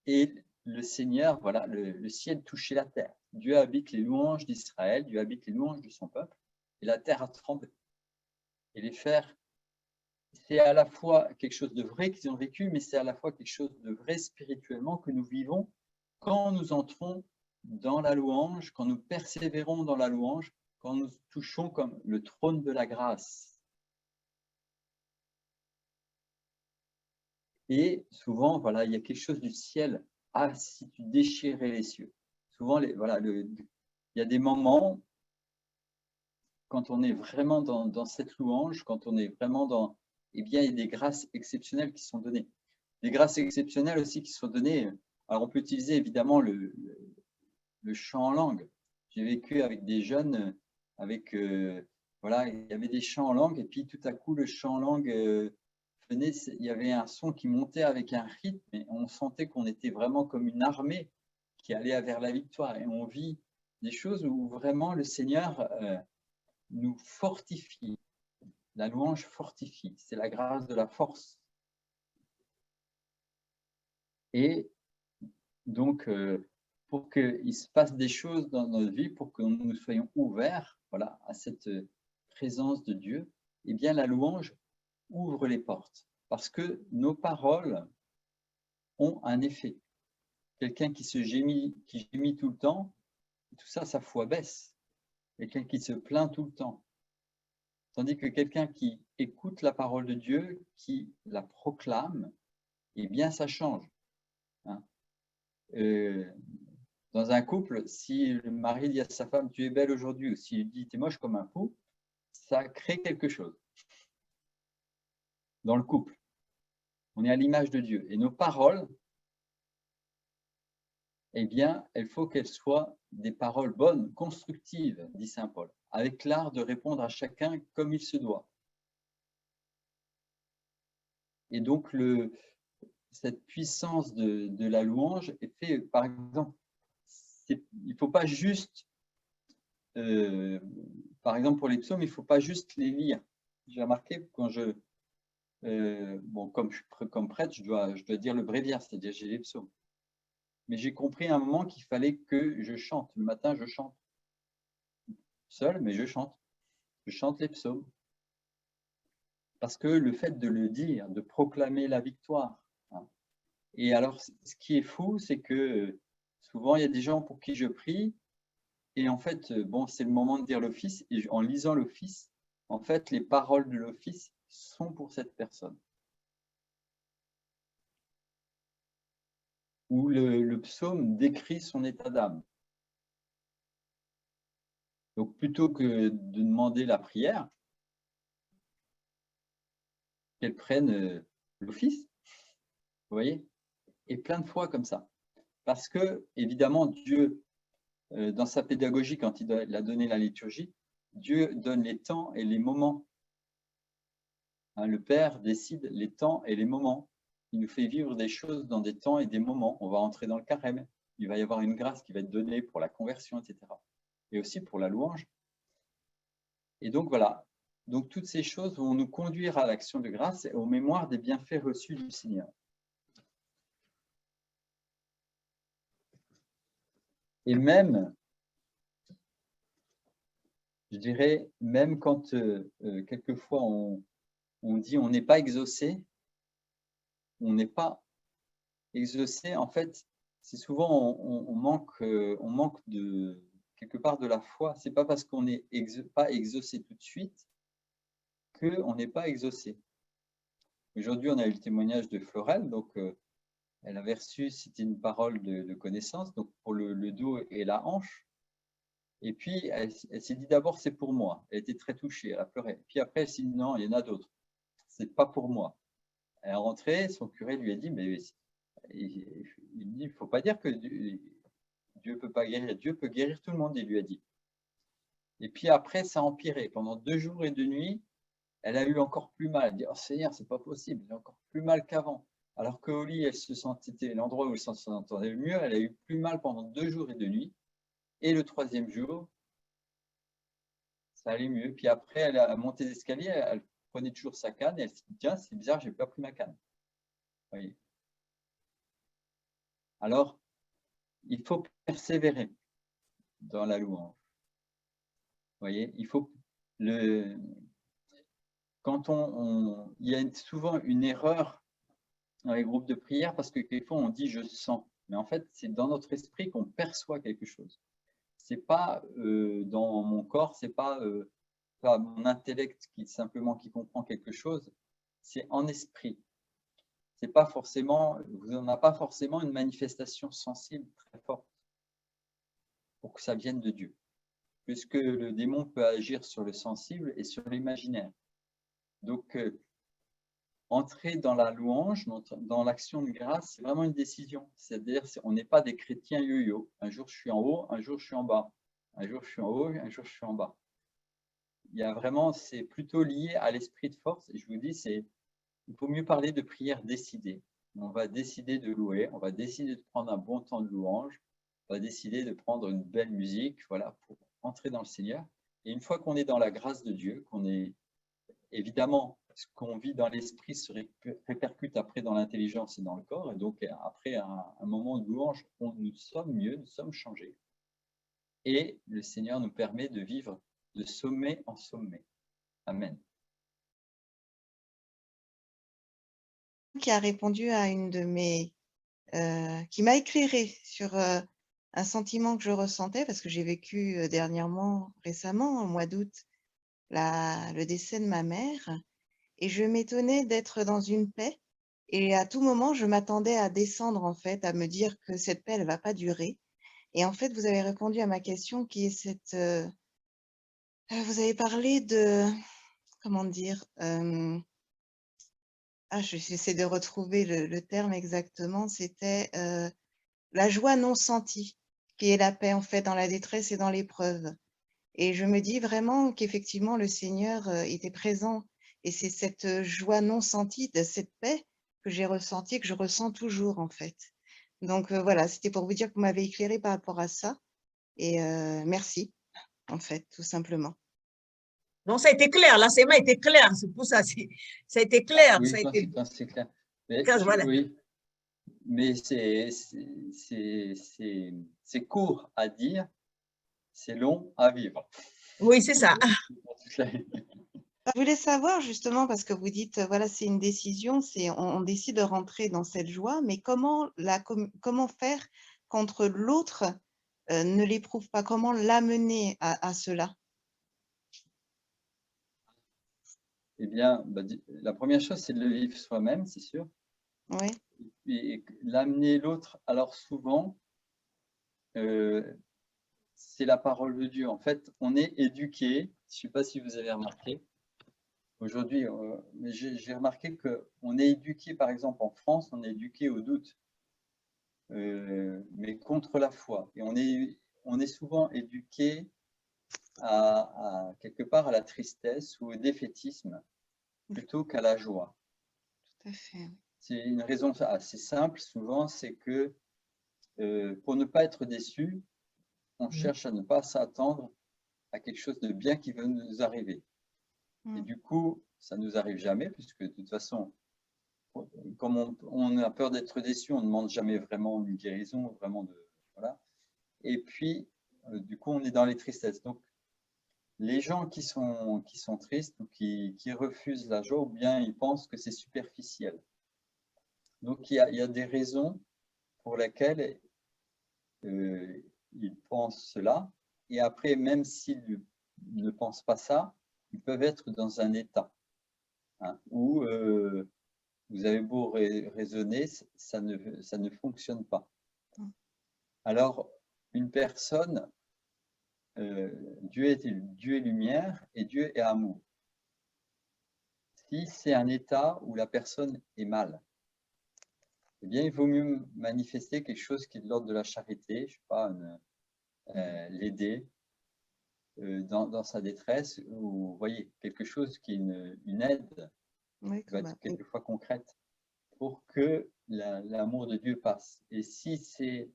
Et le Seigneur, voilà, le ciel touchait la terre. Dieu habite les louanges d'Israël, Dieu habite les louanges de son peuple, et la terre a tremblé. Et les fers, c'est à la fois quelque chose de vrai qu'ils ont vécu, mais c'est à la fois quelque chose de vrai spirituellement que nous vivons quand nous entrons dans la louange, quand nous persévérons dans la louange, quand nous touchons comme le trône de la grâce. Et souvent, voilà, il y a quelque chose du ciel. Ah, si tu déchirais les cieux. Souvent, voilà, il y a des moments, quand on est vraiment dans cette louange, quand on est vraiment dans, eh bien, il y a des grâces exceptionnelles qui sont données. Des grâces exceptionnelles aussi qui sont données. Alors, on peut utiliser évidemment le chant en langue. J'ai vécu avec des jeunes, avec, voilà, il y avait des chants en langue, et puis tout à coup, le chant en langue venait, il y avait un son qui montait avec un rythme, et on sentait qu'on était vraiment comme une armée qui allait vers la victoire. Et on vit des choses où vraiment le Seigneur nous fortifie. La louange fortifie. C'est la grâce de la force. Et donc, pour qu'il se passe des choses dans notre vie, pour que nous soyons ouverts, voilà, à cette présence de Dieu, eh bien, la louange ouvre les portes. Parce que nos paroles ont un effet. Quelqu'un qui gémit tout le temps, tout ça, sa foi baisse. Quelqu'un qui se plaint tout le temps. Tandis que quelqu'un qui écoute la parole de Dieu, qui la proclame, eh bien, ça change. Hein. Dans un couple, si le mari dit à sa femme « tu es belle aujourd'hui » ou s'il dit « tu es moche comme un pou », ça crée quelque chose dans le couple. On est à l'image de Dieu. Et nos paroles, eh bien, il faut qu'elles soient des paroles bonnes, constructives, dit saint Paul, avec l'art de répondre à chacun comme il se doit. Et donc, cette puissance de la louange est faite, par exemple, il ne faut pas juste, par exemple pour les psaumes, il ne faut pas juste les lire. J'ai remarqué quand bon, comme prêtre, je dois dire le bréviaire, c'est-à-dire j'ai les psaumes. Mais j'ai compris à un moment qu'il fallait que je chante. Le matin, je chante. Seul, mais je chante. Je chante les psaumes. Parce que le fait de le dire, de proclamer la victoire. Hein. Et alors, ce qui est fou, c'est que souvent, il y a des gens pour qui je prie. Et en fait, bon, c'est le moment de dire l'office. Et en lisant l'office, en fait, les paroles de l'office sont pour cette personne. Où le psaume décrit son état d'âme. Donc, plutôt que de demander la prière, qu'elle prenne l'office, vous voyez, et plein de fois comme ça. Parce que, évidemment, Dieu, dans sa pédagogie, quand il a donné la liturgie, Dieu donne les temps et les moments. Hein, le Père décide les temps et les moments. Il nous fait vivre des choses dans des temps et des moments. On va entrer dans le carême. Il va y avoir une grâce qui va être donnée pour la conversion, etc. Et aussi pour la louange. Et donc, voilà. Donc, toutes ces choses vont nous conduire à l'action de grâce et aux mémoires des bienfaits reçus du Seigneur. Et même, je dirais, même quand quelquefois on dit on n'est pas exaucé, en fait, c'est souvent on manque de quelque part de la foi. C'est pas parce qu'on n'est pas exaucé tout de suite qu'on n'est pas exaucé. Aujourd'hui, on a eu le témoignage de Florel, donc elle avait reçu, c'était une parole de connaissance, donc pour le dos et la hanche. Et puis, elle s'est dit d'abord, c'est pour moi. Elle était très touchée, elle a pleuré. Puis après, elle s'est dit, non, il y en a d'autres. C'est pas pour moi. Elle est rentrée, son curé lui a dit, mais il ne faut pas dire que Dieu peut pas guérir. Dieu peut guérir tout le monde, il lui a dit. Et puis après, ça a empiré. Pendant 2 jours et 2 nuits, elle a eu encore plus mal. Elle dit, oh Seigneur, c'est pas possible, j'ai encore plus mal qu'avant. Alors qu'au lit, elle se sentait, c'était l'endroit où elle s'entendait le mieux. Elle a eu plus mal pendant 2 jours et 2 nuits. Et le 3e jour, ça allait mieux. Puis après, elle a monté l'escalier, elle prenait toujours sa canne et elle s'est dit, tiens, c'est bizarre, j'ai pas pris ma canne. Vous voyez. Alors, il faut persévérer dans la louange. Vous voyez, il faut quand il y a souvent une erreur dans les groupes de prière parce que quelquefois on dit je sens, mais en fait c'est dans notre esprit qu'on perçoit quelque chose. C'est pas dans mon corps, c'est pas mon intellect qui comprend quelque chose, c'est en esprit. C'est pas forcément, vous n'en avez pas forcément une manifestation sensible très forte pour que ça vienne de Dieu, puisque le démon peut agir sur le sensible et sur l'imaginaire. Donc entrer dans la louange, dans l'action de grâce, c'est vraiment une décision. C'est-à-dire, on n'est pas des chrétiens yo-yo. Un jour, je suis en haut, un jour, je suis en bas. Un jour, je suis en haut, un jour, je suis en bas. Il y a vraiment, c'est plutôt lié à l'esprit de force. Et je vous dis, il faut mieux parler de prière décidée. On va décider de louer, on va décider de prendre un bon temps de louange, on va décider de prendre une belle musique, voilà, pour entrer dans le Seigneur. Et une fois qu'on est dans la grâce de Dieu, qu'on est évidemment, ce qu'on vit dans l'esprit se répercute après dans l'intelligence et dans le corps. Et donc, après un moment de louange, nous sommes mieux, nous sommes changés. Et le Seigneur nous permet de vivre de sommet en sommet. Amen. Qui a répondu à une de mes... qui m'a éclairé sur un sentiment que je ressentais, parce que j'ai vécu dernièrement, récemment, au mois d'août, le décès de ma mère. Et je m'étonnais d'être dans une paix. Et à tout moment, je m'attendais à descendre, en fait, à me dire que cette paix, elle ne va pas durer. Et en fait, vous avez répondu à ma question qui est cette... vous avez parlé de... Comment dire j'essaie de retrouver le terme exactement. C'était la joie non sentie, qui est la paix, en fait, dans la détresse et dans l'épreuve. Et je me dis vraiment qu'effectivement, le Seigneur était présent. Et c'est cette joie non sentie, de cette paix que j'ai ressentie, que je ressens toujours, en fait. Donc voilà, c'était pour vous dire que vous m'avez éclairé par rapport à ça. Et merci, en fait, tout simplement. Donc, ça a été clair, l'enseignement était clair, c'est pour ça, ça a été clair. Oui, ça a été... c'est clair. Mais, voilà. oui, mais c'est court à dire, c'est long à vivre. Oui, c'est ça. Je voulais savoir justement, parce que vous dites, voilà, c'est une décision, on décide de rentrer dans cette joie, mais comment faire quand l'autre ne l'éprouve pas? Comment l'amener à cela? Eh bien, la première chose, c'est de le vivre soi-même, c'est sûr. Oui. Et l'amener l'autre, alors souvent, c'est la parole de Dieu. En fait, on est éduqué, je ne sais pas si vous avez remarqué, aujourd'hui, j'ai remarqué qu'on est éduqué, par exemple en France, on est éduqué au doute, mais contre la foi. Et on est souvent éduqué quelque part à la tristesse ou au défaitisme plutôt qu'à la joie. Tout à fait. C'est une raison assez simple, souvent, c'est que pour ne pas être déçu, on cherche à ne pas s'attendre à quelque chose de bien qui va nous arriver. Et du coup, ça ne nous arrive jamais, puisque de toute façon, comme on a peur d'être déçu, on ne demande jamais vraiment une guérison, vraiment de... Voilà. Et puis, du coup, on est dans les tristesses. Donc, les gens qui sont tristes ou qui refusent la joie, ou bien ils pensent que c'est superficiel. Donc, il y a des raisons pour lesquelles ils pensent cela. Et après, même s'ils ne pensent pas ça, ils peuvent être dans un état où vous avez beau raisonner, ça ne fonctionne pas. Alors, une personne, Dieu est lumière et Dieu est amour. Si c'est un état où la personne est mal, eh bien, il vaut mieux manifester quelque chose qui est de l'ordre de la charité, je ne sais pas, l'aider dans sa détresse, ou vous voyez, quelque chose qui est une aide, Oui, qui va être quelquefois concrète, pour que l'amour de Dieu passe. Et si c'est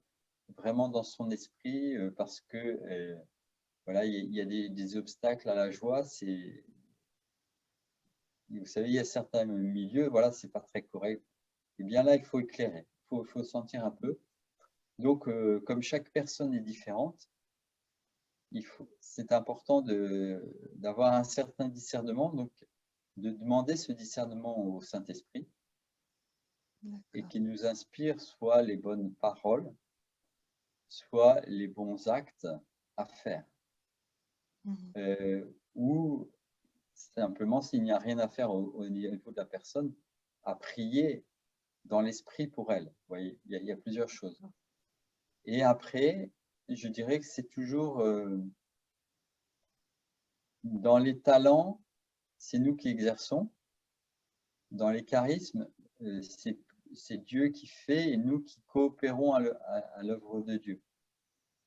vraiment dans son esprit, parce que voilà, il y a des obstacles à la joie, vous savez, il y a certains milieux, voilà, c'est pas très correct. Et bien là, il faut éclairer, il faut sentir un peu. Donc, comme chaque personne est différente, c'est important d'avoir un certain discernement, donc de demander ce discernement au Saint-Esprit et qui nous inspire soit les bonnes paroles, soit les bons actes à faire. Ou simplement, s'il n'y a rien à faire au niveau de la personne, à prier dans l'esprit pour elle. Vous voyez, il y a plusieurs choses. Et après, je dirais que c'est toujours dans les talents, c'est nous qui exerçons. Dans les charismes, c'est Dieu qui fait et nous qui coopérons à l'œuvre de Dieu.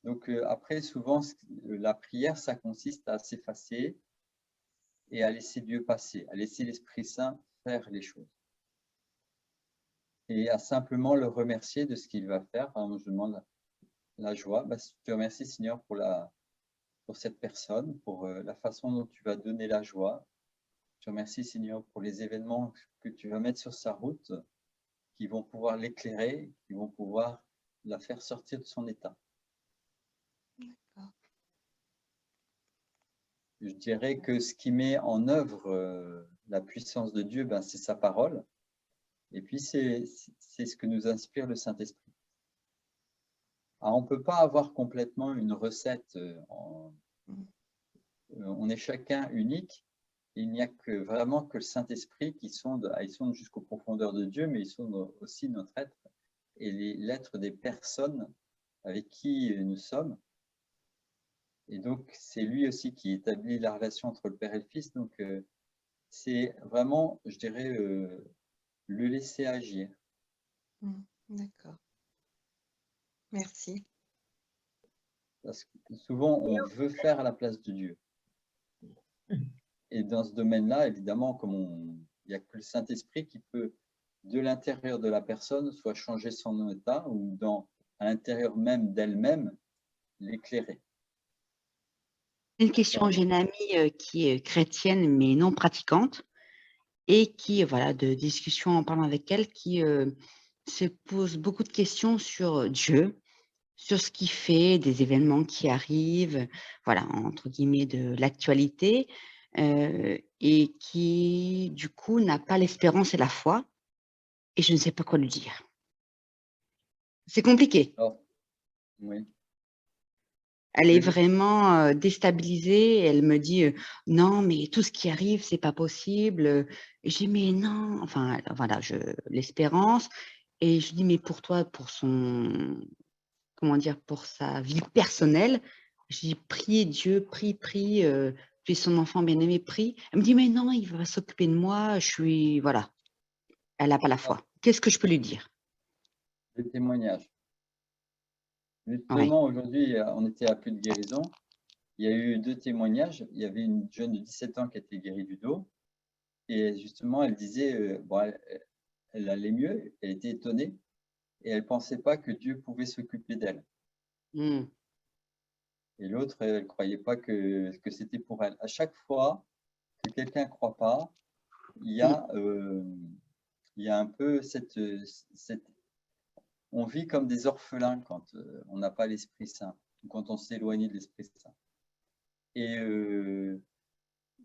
Donc après, souvent, la prière, ça consiste à s'effacer et à laisser Dieu passer, à laisser l'Esprit Saint faire les choses. Et à simplement le remercier de ce qu'il va faire. Par exemple, je demande la joie. Je te remercie, Seigneur, pour cette personne, pour la façon dont tu vas donner la joie. Je te remercie, Seigneur, pour les événements que tu vas mettre sur sa route, qui vont pouvoir l'éclairer, qui vont pouvoir la faire sortir de son état. Je dirais que ce qui met en œuvre la puissance de Dieu, c'est sa parole. Et puis, c'est ce que nous inspire le Saint-Esprit. On ne peut pas avoir complètement une recette. On est chacun unique. Il n'y a vraiment que le Saint-Esprit qui sonde jusqu'aux profondeurs de Dieu, mais il sonde aussi notre être et l'être des personnes avec qui nous sommes. Et donc, c'est lui aussi qui établit la relation entre le Père et le Fils. Donc, c'est vraiment, je dirais, le laisser agir. D'accord. Merci. Parce que souvent, on veut faire à la place de Dieu. Et dans ce domaine-là, évidemment, il n'y a que le Saint-Esprit qui peut, de l'intérieur de la personne, soit changer son état ou à l'intérieur même d'elle-même, l'éclairer. Une question, j'ai une amie qui est chrétienne mais non pratiquante et qui, voilà, de discussion en parlant avec elle, qui se pose beaucoup de questions sur Dieu, sur ce qu'il fait, des événements qui arrivent, voilà, entre guillemets, de l'actualité, et qui, du coup, n'a pas l'espérance et la foi, et je ne sais pas quoi lui dire. C'est compliqué. Oui. Elle est vraiment déstabilisée. Elle me dit non, mais tout ce qui arrive, c'est pas possible. Et je dis mais non, enfin voilà, l'espérance. Et je dis mais pour toi, pour son, comment dire, pour sa vie personnelle, je dis prie Dieu, prie, tu es son enfant bien-aimé, prie. Elle me dit mais non, il va s'occuper de moi. Voilà, elle n'a pas la foi. Qu'est-ce que je peux lui dire? Le témoignage. Justement, aujourd'hui, on était à plus de guérison. Il y a eu 2 témoignages. Il y avait une jeune de 17 ans qui a été guérie du dos. Et justement, elle disait, elle allait mieux, elle était étonnée. Et elle ne pensait pas que Dieu pouvait s'occuper d'elle. Et l'autre, elle ne croyait pas que c'était pour elle. À chaque fois que quelqu'un ne croit pas, il y a un peu cette on vit comme des orphelins quand on n'a pas l'Esprit Saint, quand on s'éloigne de l'Esprit Saint. Et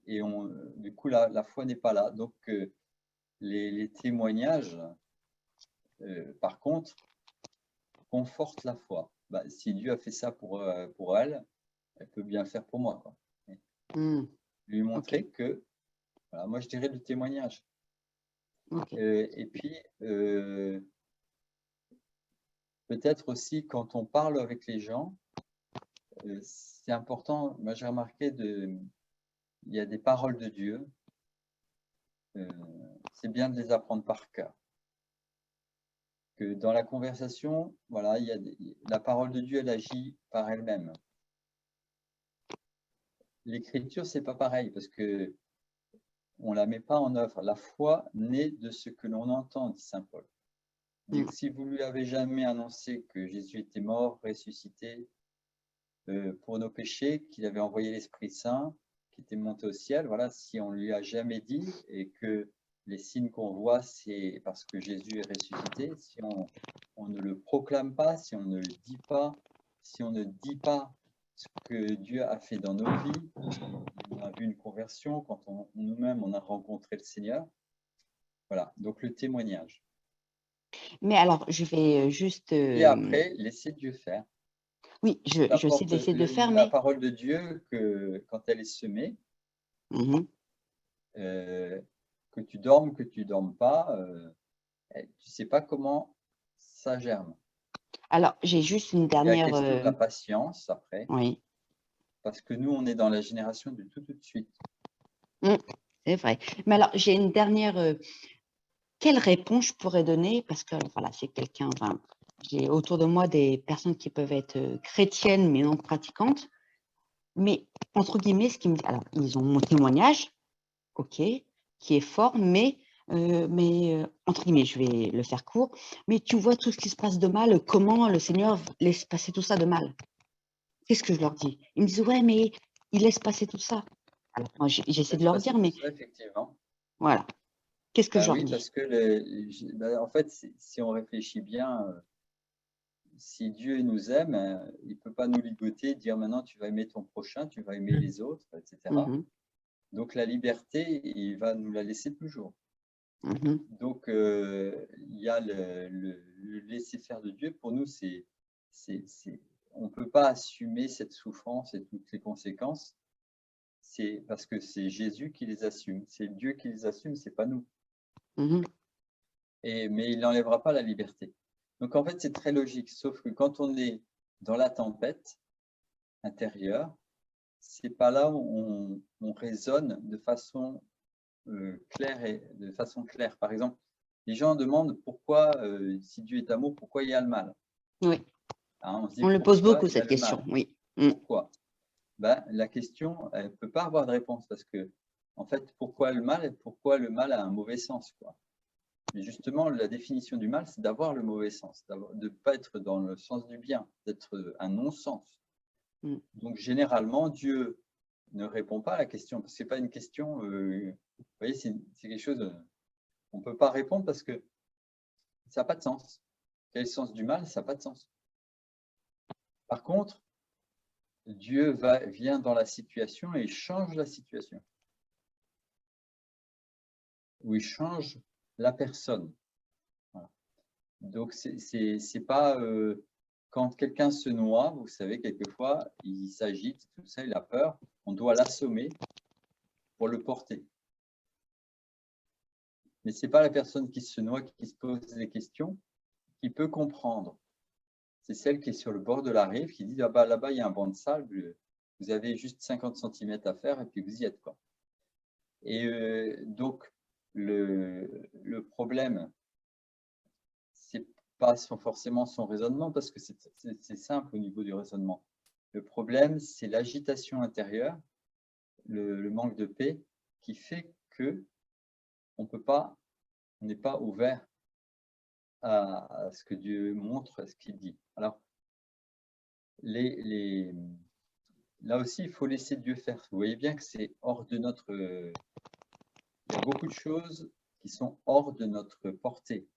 du coup, la foi n'est pas là. Donc, les témoignages, par contre, confortent la foi. Si Dieu a fait ça pour elle, elle peut bien le faire pour moi. Lui montrer que, voilà, moi je dirais du témoignage. Ok. Et puis, peut-être aussi, quand on parle avec les gens, c'est important, moi j'ai remarqué, il y a des paroles de Dieu, c'est bien de les apprendre par cœur. Que dans la conversation, voilà, la parole de Dieu, elle agit par elle-même. L'écriture, c'est pas pareil, parce que on la met pas en œuvre. La foi naît de ce que l'on entend, dit saint Paul. Il dit que si vous lui avez jamais annoncé que Jésus était mort, ressuscité pour nos péchés, qu'il avait envoyé l'Esprit Saint, qui était monté au ciel, voilà, si on lui a jamais dit et que les signes qu'on voit, c'est parce que Jésus est ressuscité, si on ne le proclame pas, si on ne le dit pas, si on ne dit pas ce que Dieu a fait dans nos vies, on a vu une conversion, quand nous-mêmes on a rencontré le Seigneur, voilà, donc le témoignage. Mais alors, je vais juste… Et après, laisser Dieu faire. Oui, je sais d'essayer de faire, la mais… parole de Dieu, quand elle est semée, que tu dormes pas, tu ne sais pas comment ça germe. Alors, j'ai juste une Il y a la dernière… question de la patience après, Oui, parce que nous, on est dans la génération du tout de suite. c'est vrai. Mais alors, j'ai une dernière… quelle réponse je pourrais donner? Parce que voilà, c'est quelqu'un… Enfin, j'ai autour de moi des personnes qui peuvent être chrétiennes, mais non pratiquantes. Mais, entre guillemets, ce qui me dit… Alors, ils ont mon témoignage, OK, qui est fort, mais… entre guillemets, je vais le faire court, mais tu vois tout ce qui se passe de mal, comment le Seigneur laisse passer tout ça de mal? Qu'est-ce que je leur dis? Ils me disent, ouais, mais il laisse passer tout ça. Alors, moi, j'essaie de Laisse leur passer dire, mais tout ça, effectivement. voilà, qu'est-ce que je leur Oui, dis? parce que en fait, si on réfléchit bien, si Dieu nous aime, il ne peut pas nous ligoter, dire maintenant tu vas aimer ton prochain, tu vas aimer les autres, etc. Donc la liberté, il va nous la laisser toujours. Donc il y a le laisser faire de Dieu. Pour nous, on ne peut pas assumer cette souffrance et toutes les conséquences. C'est parce que c'est Jésus qui les assume. C'est Dieu qui les assume, c'est pas nous. Mais il n'enlèvera pas la liberté. Donc en fait, c'est très logique, sauf que quand on est dans la tempête intérieure, c'est pas là où on raisonne de façon claire. Par exemple, les gens demandent pourquoi, si Dieu est amour, pourquoi il y a le mal? Oui, Hein, on se dit, on le pose pourquoi beaucoup, il y a cette le question, mal? oui. Pourquoi? Ben, la question, elle ne peut pas avoir de réponse parce que, en fait, pourquoi le mal et pourquoi le mal a un mauvais sens, quoi. Mais justement, la définition du mal, c'est d'avoir le mauvais sens, de ne pas être dans le sens du bien, d'être un non-sens. Donc, généralement, Dieu ne répond pas à la question, parce que ce n'est pas une question, vous voyez, c'est quelque chose, on ne peut pas répondre parce que ça n'a pas de sens. Quel est le sens du mal? Ça n'a pas de sens. Par contre, Dieu vient dans la situation et il change la situation. Ou il change la personne. Voilà. Donc, c'est pas… quand quelqu'un se noie, vous savez, quelquefois, il s'agite, tout ça, il a peur, on doit l'assommer pour le porter. Mais ce n'est pas la personne qui se noie, qui se pose des questions, qui peut comprendre. C'est celle qui est sur le bord de la rive, qui dit, ah bah, là-bas, il y a un banc de sable, vous avez juste 50 cm à faire et puis vous y êtes, quoi. Et donc, le problème, c'est pas forcément son raisonnement, parce que c'est simple au niveau du raisonnement. Le problème, c'est l'agitation intérieure, le manque de paix, qui fait que on n'est pas ouvert à ce que Dieu montre, à ce qu'il dit. Alors, là aussi, il faut laisser Dieu faire. Vous voyez bien que c'est hors de notre… il y a beaucoup de choses qui sont hors de notre portée.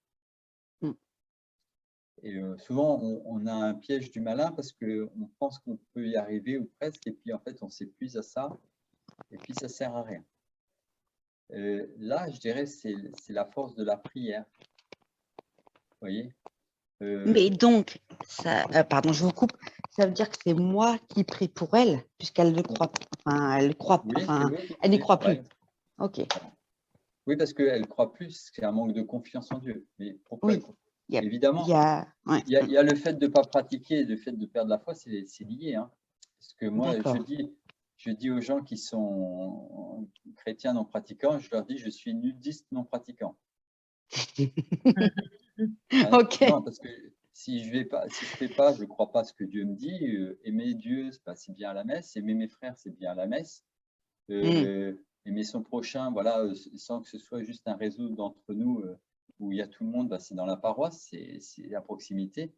Et souvent, on a un piège du malin parce qu'on pense qu'on peut y arriver ou presque, et puis en fait, on s'épuise à ça, et puis ça ne sert à rien. Là, je dirais, c'est la force de la prière. Vous voyez? Mais donc, ça, pardon, je vous coupe, ça veut dire que c'est moi qui prie pour elle, puisqu'elle ne croit pas, enfin, elle croit, Oui, enfin, c'est vous qui elle n'y priez croit pour plus. elle. Ok. Oui, parce qu'elle croit plus, c'est un manque de confiance en Dieu. Mais pourquoi Oui, il y a, Évidemment, ouais, il y a le fait de ne pas pratiquer, le fait de perdre la foi, c'est lié. Hein. Parce que moi, d'accord. je dis aux gens qui sont chrétiens non pratiquants, je leur dis, je suis nudiste non pratiquant. Hein. Ok. Non, parce que si je fais pas, je ne crois pas ce que Dieu me dit. Aimer Dieu, c'est bien à la messe. Aimer mes frères, c'est bien à la messe. Aimer son prochain, voilà, sans que ce soit juste un réseau d'entre nous où il y a tout le monde, c'est dans la paroisse, c'est à proximité.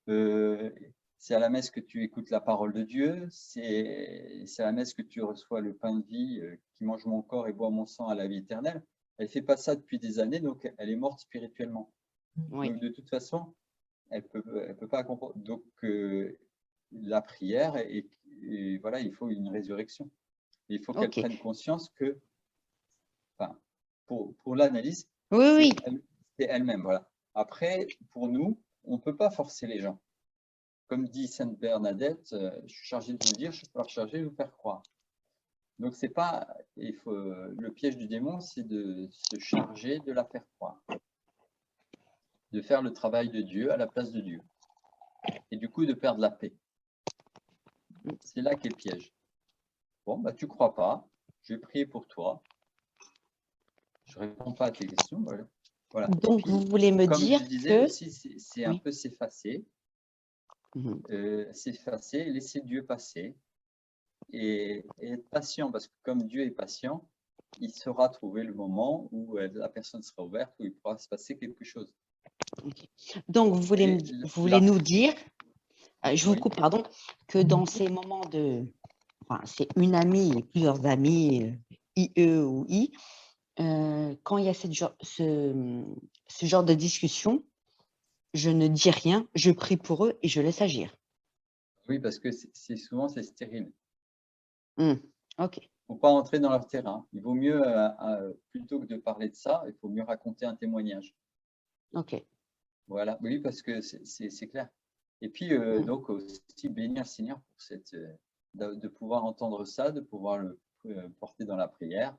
C'est à la messe que tu écoutes la parole de Dieu, c'est à la messe que tu reçois le pain de vie qui mange mon corps et boit mon sang à la vie éternelle. Elle ne fait pas ça depuis des années, donc elle est morte spirituellement. Oui. Donc de toute façon, elle peut pas comprendre. Donc la prière, et voilà, il faut une résurrection. Il faut qu'elle Ok. prenne conscience que, enfin, pour l'analyse, Oui, oui. c'est elle-même. Voilà. Après, pour nous, on ne peut pas forcer les gens. Comme dit Sainte Bernadette, je suis chargé de vous le dire, je ne suis pas chargé de vous faire croire. Donc, c'est pas, le piège du démon, c'est de se charger de la faire croire, de faire le travail de Dieu à la place de Dieu, et du coup de perdre la paix. C'est là qu'est le piège. Bon, bah, tu ne crois pas, je vais prier pour toi, je ne réponds pas à tes questions. Voilà. Donc, Puis, vous voulez me comme dire je disais que… aussi, c'est un Oui. peu s'effacer, laisser Dieu passer et être patient, parce que comme Dieu est patient, il saura trouver le moment où la personne sera ouverte, où il pourra se passer quelque chose. Ok. Donc, vous voulez nous dire, je vous Oui. coupe, pardon, que dans ces moments de… Enfin, c'est une amie et plusieurs amis, IE ou I, quand il y a ce genre de discussion, je ne dis rien, je prie pour eux et je laisse agir. Oui, parce que souvent, c'est stérile. Ok. Il ne faut pas entrer dans leur terrain. Il vaut mieux, plutôt que de parler de ça, il faut mieux raconter un témoignage. Ok. Voilà, oui, parce que c'est clair. Et puis, donc, aussi bénir le Seigneur pour de pouvoir entendre ça, de pouvoir le porter dans la prière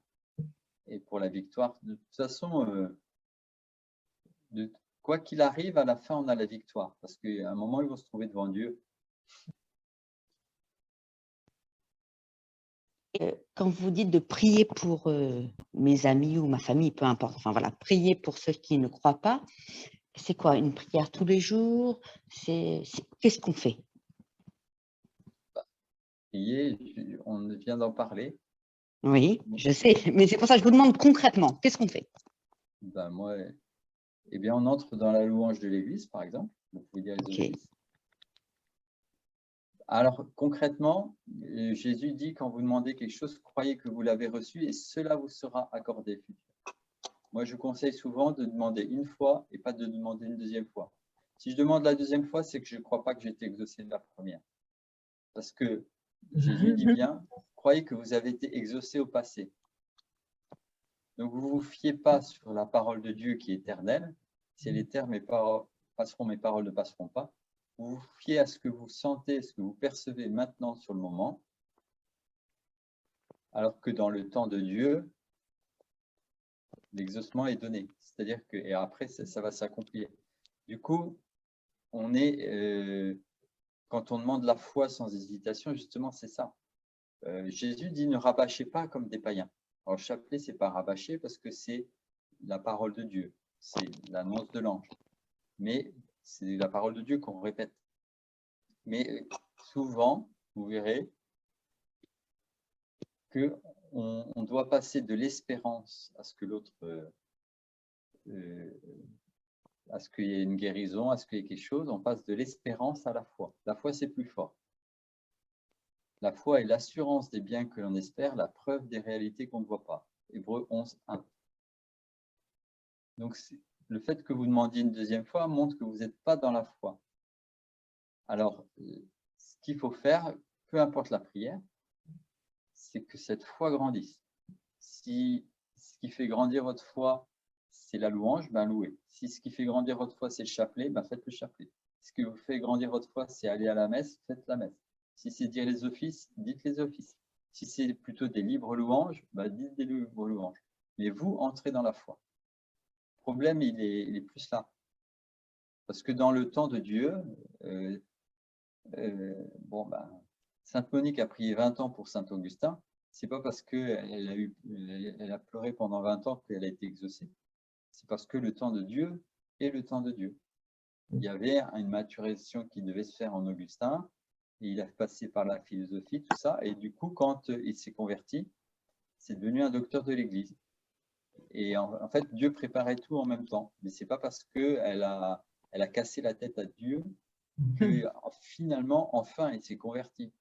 et pour la victoire. De toute façon, quoi qu'il arrive, à la fin, on a la victoire. Parce qu'à un moment, ils vont se trouver devant Dieu. Quand vous dites de prier pour mes amis ou ma famille, peu importe, enfin voilà, prier pour ceux qui ne croient pas, c'est quoi, une prière tous les jours? Qu'est-ce qu'on fait? Prier, on vient d'en parler. Oui, je sais, mais c'est pour ça que je vous demande concrètement, qu'est-ce qu'on fait? Ben moi, eh bien, on entre dans la louange de l'Église, par exemple. Vous pouvez dire les offices. Alors, concrètement, Jésus dit, quand vous demandez quelque chose, croyez que vous l'avez reçu et cela vous sera accordé. Moi, je conseille souvent de demander une fois et pas de demander une deuxième fois. Si je demande la deuxième fois, c'est que je ne crois pas que j'ai été exaucé de la première. Parce que Jésus dit bien, croyez que vous avez été exaucé au passé. Donc, vous ne vous fiez pas sur la parole de Dieu qui est éternelle. Si elle est éternelle, mes paroles ne passeront pas. Vous vous fiez à ce que vous sentez, ce que vous percevez maintenant sur le moment, alors que dans le temps de Dieu, l'exaucement est donné. C'est-à-dire que, et après, ça va s'accomplir. Du coup, quand on demande la foi sans hésitation, justement, c'est ça. Jésus dit, ne rabâchez pas comme des païens. Alors, chapelet, c'est pas rabâcher parce que c'est la parole de Dieu, c'est l'annonce de l'ange. Mais c'est la parole de Dieu qu'on répète. Mais souvent, vous verrez qu'on doit passer de l'espérance à ce que l'autre, à ce qu'il y ait une guérison, à ce qu'il y ait quelque chose. On passe de l'espérance à la foi. La foi, c'est plus fort. La foi est l'assurance des biens que l'on espère, la preuve des réalités qu'on ne voit pas. Hébreux 11, 1. Donc, le fait que vous demandiez une deuxième fois montre que vous n'êtes pas dans la foi. Alors, ce qu'il faut faire, peu importe la prière, c'est que cette foi grandisse. Si ce qui fait grandir votre foi, c'est la louange, ben louez. Si ce qui fait grandir votre foi, c'est le chapelet, ben faites le chapelet. Si ce qui vous fait grandir votre foi, c'est aller à la messe, faites la messe. Si c'est dire les offices, dites les offices. Si c'est plutôt des libres louanges, ben dites des libres louanges. mais vous entrez dans la foi. Le problème, il est plus là. Parce que dans le temps de Dieu, Sainte Monique a prié 20 ans pour Saint Augustin. C'est pas parce qu'elle a pleuré pendant 20 ans qu'elle a été exaucée. C'est parce que le temps de Dieu est le temps de Dieu. Il y avait une maturation qui devait se faire en Augustin, et il a passé par la philosophie, tout ça, et du coup, quand il s'est converti, c'est devenu un docteur de l'Église. Et en fait, Dieu préparait tout en même temps. Mais c'est pas parce qu'elle a cassé la tête à Dieu que finalement, enfin, il s'est converti.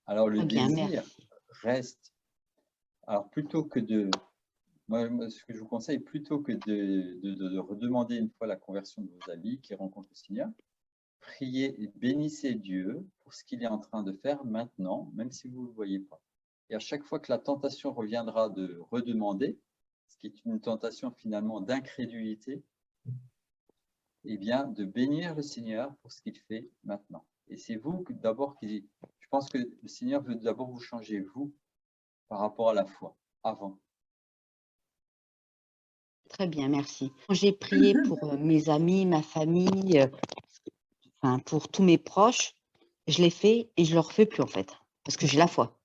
Alors, le désir reste. Alors, plutôt que de... Moi, ce que je vous conseille, plutôt que de redemander une fois la conversion de vos amis qui rencontrent le Seigneur, priez et bénissez Dieu pour ce qu'il est en train de faire maintenant, même si vous ne le voyez pas. Et à chaque fois que la tentation reviendra de redemander, ce qui est une tentation finalement d'incrédulité, eh bien, de bénir le Seigneur pour ce qu'il fait maintenant. Et c'est vous d'abord qui... Je pense que le Seigneur veut d'abord vous changer, vous, par rapport à la foi, avant. Très bien, merci. J'ai prié pour mes amis, ma famille, enfin, pour tous mes proches. Je l'ai fait et je ne le refais plus en fait, parce que j'ai la foi.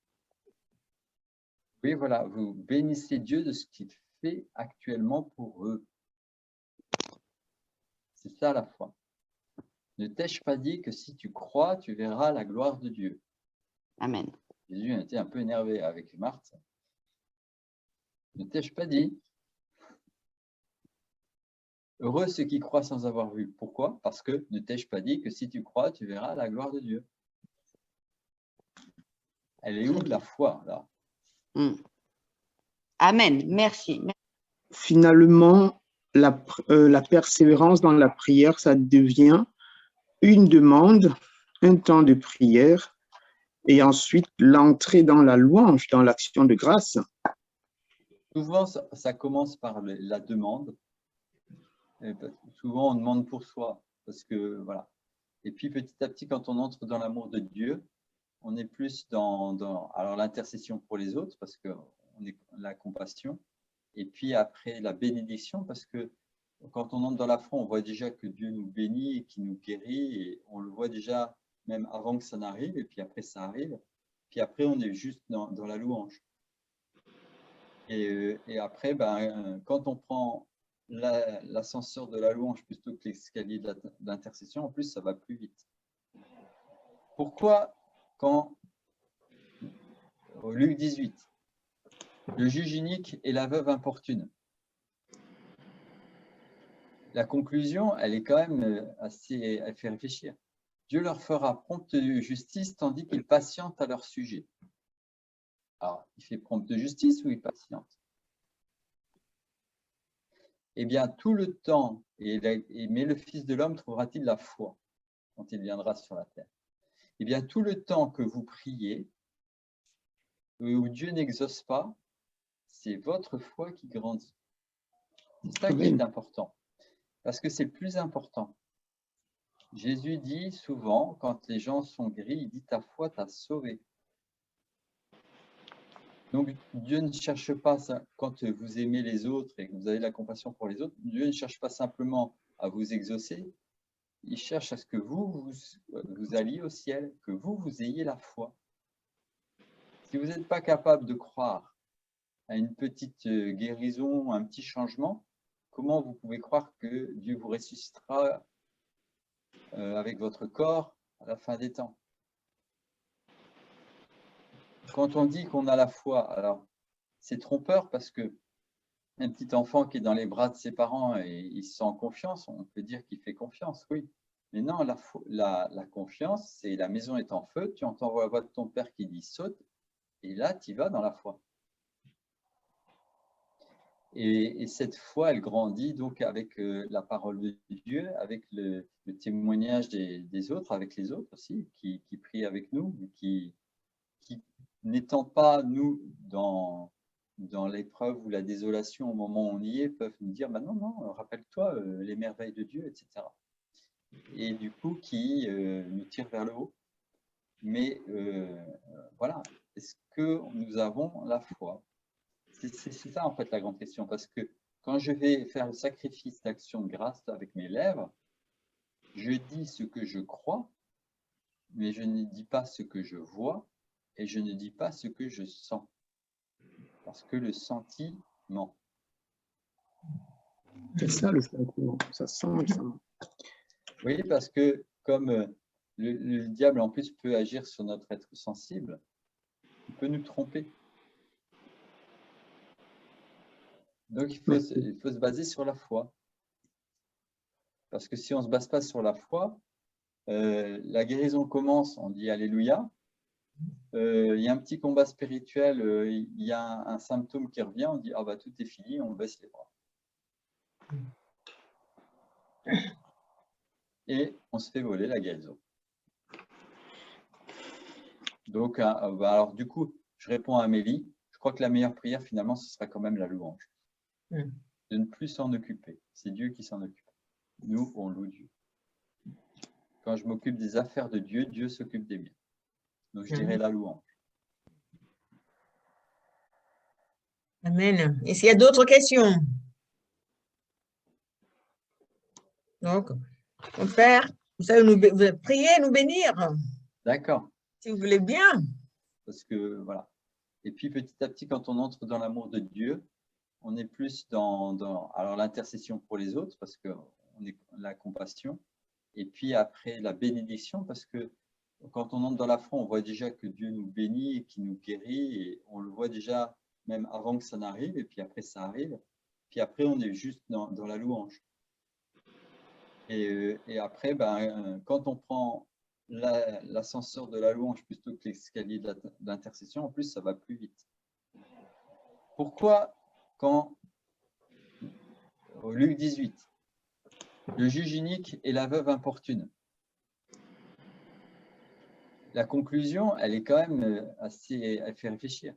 Oui, voilà, vous bénissez Dieu de ce qu'il fait actuellement pour eux. C'est ça la foi. Ne t'ai-je pas dit que si tu crois, tu verras la gloire de Dieu? Amen. Jésus a été un peu énervé avec Marthe. Ne t'ai-je pas dit? Heureux ceux qui croient sans avoir vu. Pourquoi? Parce que ne t'ai-je pas dit que si tu crois, tu verras la gloire de Dieu? Elle est où la foi là? Amen. Merci. Finalement, la persévérance dans la prière, ça devient une demande, un temps de prière, et ensuite l'entrée dans la louange, dans l'action de grâce. Souvent, ça commence par la demande. Souvent, on demande pour soi, parce que voilà. Et puis, petit à petit, quand on entre dans l'amour de Dieu, on est plus dans alors l'intercession pour les autres, parce que on est la compassion. Et puis après, la bénédiction, parce que quand on entre dans la foi, on voit déjà que Dieu nous bénit et qu'il nous guérit, et on le voit déjà même avant que ça n'arrive, et puis après, ça arrive. Puis après, on est juste dans la louange. Et après, quand on prend l'ascenseur de la louange plutôt que l'escalier de l'intercession, en plus, ça va plus vite. Pourquoi, quand, au Luc 18, le juge unique et la veuve importune? La conclusion, elle est quand même assez, elle fait réfléchir. Dieu leur fera prompte justice tandis qu'ils patientent à leur sujet. Alors, il fait prompte justice ou il patiente? Eh bien, tout le temps, mais le Fils de l'homme trouvera-t-il la foi quand il viendra sur la terre? Eh bien, tout le temps que vous priez, où Dieu n'exauce pas, c'est votre foi qui grandit. C'est ça qui est important, parce que c'est le plus important. Jésus dit souvent, quand les gens sont guéris, il dit ta foi t'a sauvé. Donc, Dieu ne cherche pas, quand vous aimez les autres et que vous avez de la compassion pour les autres, Dieu ne cherche pas simplement à vous exaucer, il cherche à ce que vous alliez au ciel, que vous ayez la foi. Si vous n'êtes pas capable de croire à une petite guérison, un petit changement, comment vous pouvez croire que Dieu vous ressuscitera avec votre corps à la fin des temps? Quand on dit qu'on a la foi, alors c'est trompeur parce que un petit enfant qui est dans les bras de ses parents et il se sent en confiance, on peut dire qu'il fait confiance, oui. Mais non, la confiance, c'est la maison est en feu, tu entends la voix de ton père qui dit saute, et là, tu vas dans la foi. Et cette foi, elle grandit donc avec la parole de Dieu, avec le témoignage des autres, avec les autres aussi, qui prient avec nous, qui n'étant pas, nous, dans l'épreuve ou la désolation au moment où on y est, peuvent nous dire non, rappelle-toi les merveilles de Dieu, etc. Et du coup, qui nous tire vers le haut. Mais voilà, est-ce que nous avons la foi? C'est ça en fait la grande question, parce que quand je vais faire le sacrifice d'action de grâce avec mes lèvres, je dis ce que je crois, mais je ne dis pas ce que je vois et je ne dis pas ce que je sens, parce que le sentiment. C'est ça le sentiment, ça sent et ça ment. Oui, parce que comme le diable en plus peut agir sur notre être sensible, il peut nous tromper. Donc il faut se baser sur la foi. Parce que si on ne se base pas sur la foi, la guérison commence, on dit Alléluia. Il y a un petit combat spirituel, il y a un symptôme qui revient, on dit ah bah tout est fini, on baisse les bras. Et on se fait voler la guérison. Donc, alors du coup, je réponds à Amélie, je crois que la meilleure prière finalement, ce sera quand même la louange. De ne plus s'en occuper, c'est Dieu qui s'en occupe. Nous, on loue Dieu. Quand je m'occupe des affaires de Dieu, Dieu s'occupe des miens. Donc, je dirais la louange. Amen. Et s'il y a d'autres questions? Donc, mon Père, vous savez nous prier, nous bénir, D'accord. si vous voulez bien. Parce que, voilà. Et puis, petit à petit, quand on entre dans l'amour de Dieu, on est plus dans alors l'intercession pour les autres, parce qu'on est la compassion. Et puis après, la bénédiction, parce que quand on entre dans la foi, on voit déjà que Dieu nous bénit et qu'il nous guérit. Et on le voit déjà même avant que ça n'arrive. Et puis après, ça arrive. Puis après, on est juste dans la louange. Et après, quand on prend l'ascenseur de la louange plutôt que l'escalier de l'intercession, en plus, ça va plus vite. Pourquoi, quand au Luc 18, le juge unique et la veuve importune, la conclusion, elle est quand même assez, elle fait réfléchir.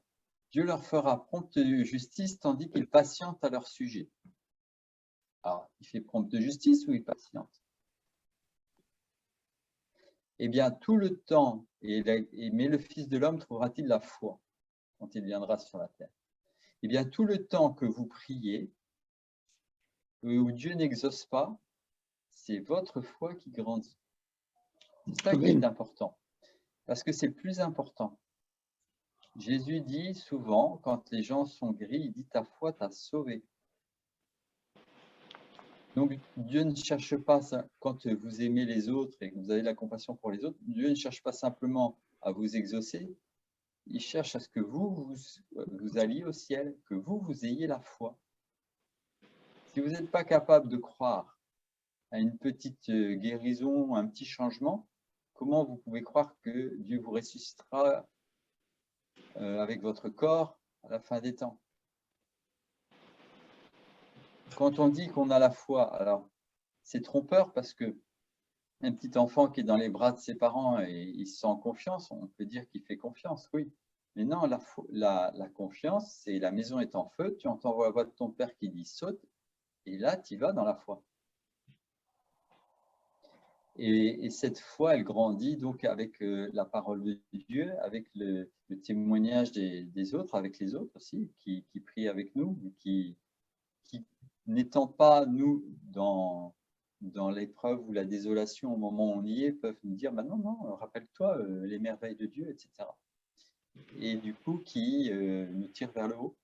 Dieu leur fera prompte justice tandis qu'ils patientent à leur sujet. Alors, il fait prompte justice ou il patiente? Eh bien, tout le temps, mais le Fils de l'homme trouvera-t-il la foi quand il viendra sur la terre? Eh bien, tout le temps que vous priez, où Dieu n'exauce pas, c'est votre foi qui grandit. C'est ça qui est important, parce que c'est le plus important. Jésus dit souvent, quand les gens sont guéris, il dit ta foi t'a sauvé. Donc Dieu ne cherche pas, quand vous aimez les autres et que vous avez de la compassion pour les autres, Dieu ne cherche pas simplement à vous exaucer, il cherche à ce que vous alliez au ciel, que vous ayez la foi. Si vous n'êtes pas capable de croire à une petite guérison, un petit changement, comment vous pouvez croire que Dieu vous ressuscitera avec votre corps à la fin des temps? Quand on dit qu'on a la foi, alors c'est trompeur parce que un petit enfant qui est dans les bras de ses parents et il se sent en confiance, on peut dire qu'il fait confiance, oui. Mais non, la confiance, c'est la maison est en feu, tu entends la voix de ton père qui dit saute, et là, tu y vas dans la foi. Et cette foi, elle grandit donc avec la parole de Dieu, avec le témoignage des autres, avec les autres aussi, qui prient avec nous, qui n'étant pas, nous, dans l'épreuve ou la désolation au moment où on y est, peuvent nous dire non, rappelle-toi les merveilles de Dieu, etc. Et du coup, qui nous tire vers le haut.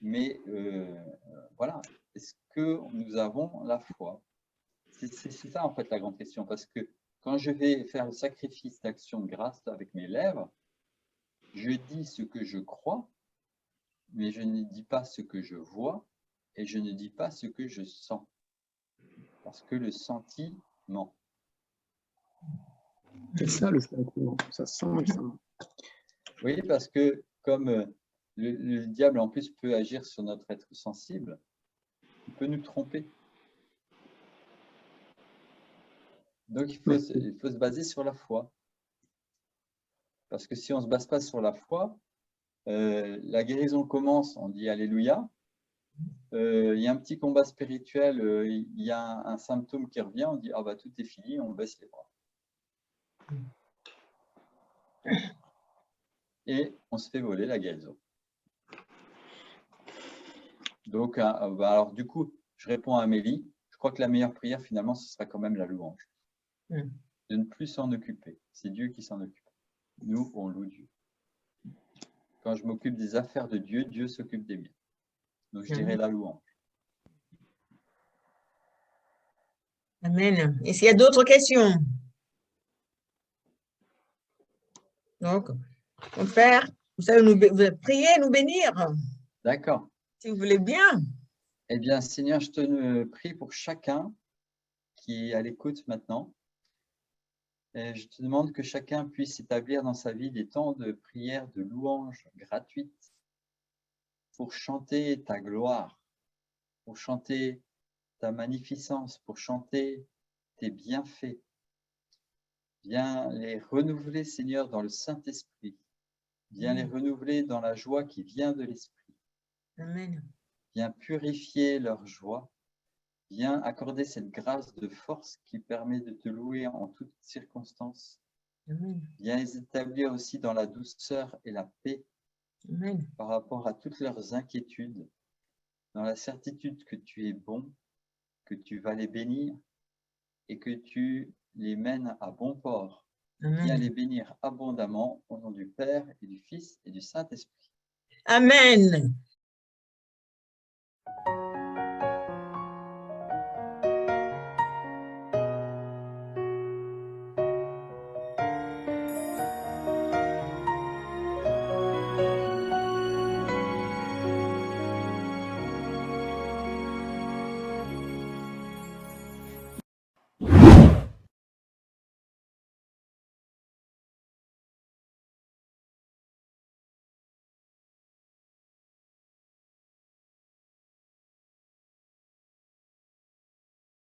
Mais voilà, est-ce que nous avons la foi? C'est ça en fait la grande question, parce que quand je vais faire le sacrifice d'action de grâce avec mes lèvres, je dis ce que je crois, mais je ne dis pas ce que je vois et je ne dis pas ce que je sens, parce que le sentiment. C'est ça le sentiment, ça sent et ça ment. Oui, parce que comme le diable en plus peut agir sur notre être sensible, il peut nous tromper. Donc, il faut se baser sur la foi. Parce que si on ne se base pas sur la foi, la guérison commence, on dit Alléluia. Il y a un petit combat spirituel, il y a un symptôme qui revient, on dit ah bah tout est fini, on baisse les bras. et on se fait voler la guérison. Donc, alors du coup, je réponds à Amélie. Je crois que la meilleure prière, finalement, ce sera quand même la louange. De ne plus s'en occuper. C'est Dieu qui s'en occupe. Nous, on loue Dieu. Quand je m'occupe des affaires de Dieu, Dieu s'occupe des miennes. Donc, je dirais la louange. Amen. Est-ce qu'il y a d'autres questions? Donc, mon Père, vous savez vous prier, nous bénir, D'accord. si vous voulez bien. Eh bien, Seigneur, je te prie pour chacun qui est à l'écoute maintenant. Et je te demande que chacun puisse établir dans sa vie des temps de prière, de louange gratuite pour chanter ta gloire, pour chanter ta magnificence, pour chanter tes bienfaits. Viens les renouveler, Seigneur, dans le Saint-Esprit. Viens les renouveler dans la joie qui vient de l'Esprit. Amen. Viens purifier leur joie. Viens accorder cette grâce de force qui permet de te louer en toutes circonstances. Amen. Viens les établir aussi dans la douceur et la paix Amen. par rapport à toutes leurs inquiétudes, dans la certitude que tu es bon, que tu vas les bénir et que tu les mènes à bon port. Viens les bénir abondamment au nom du Père et du Fils et du Saint-Esprit. Amen.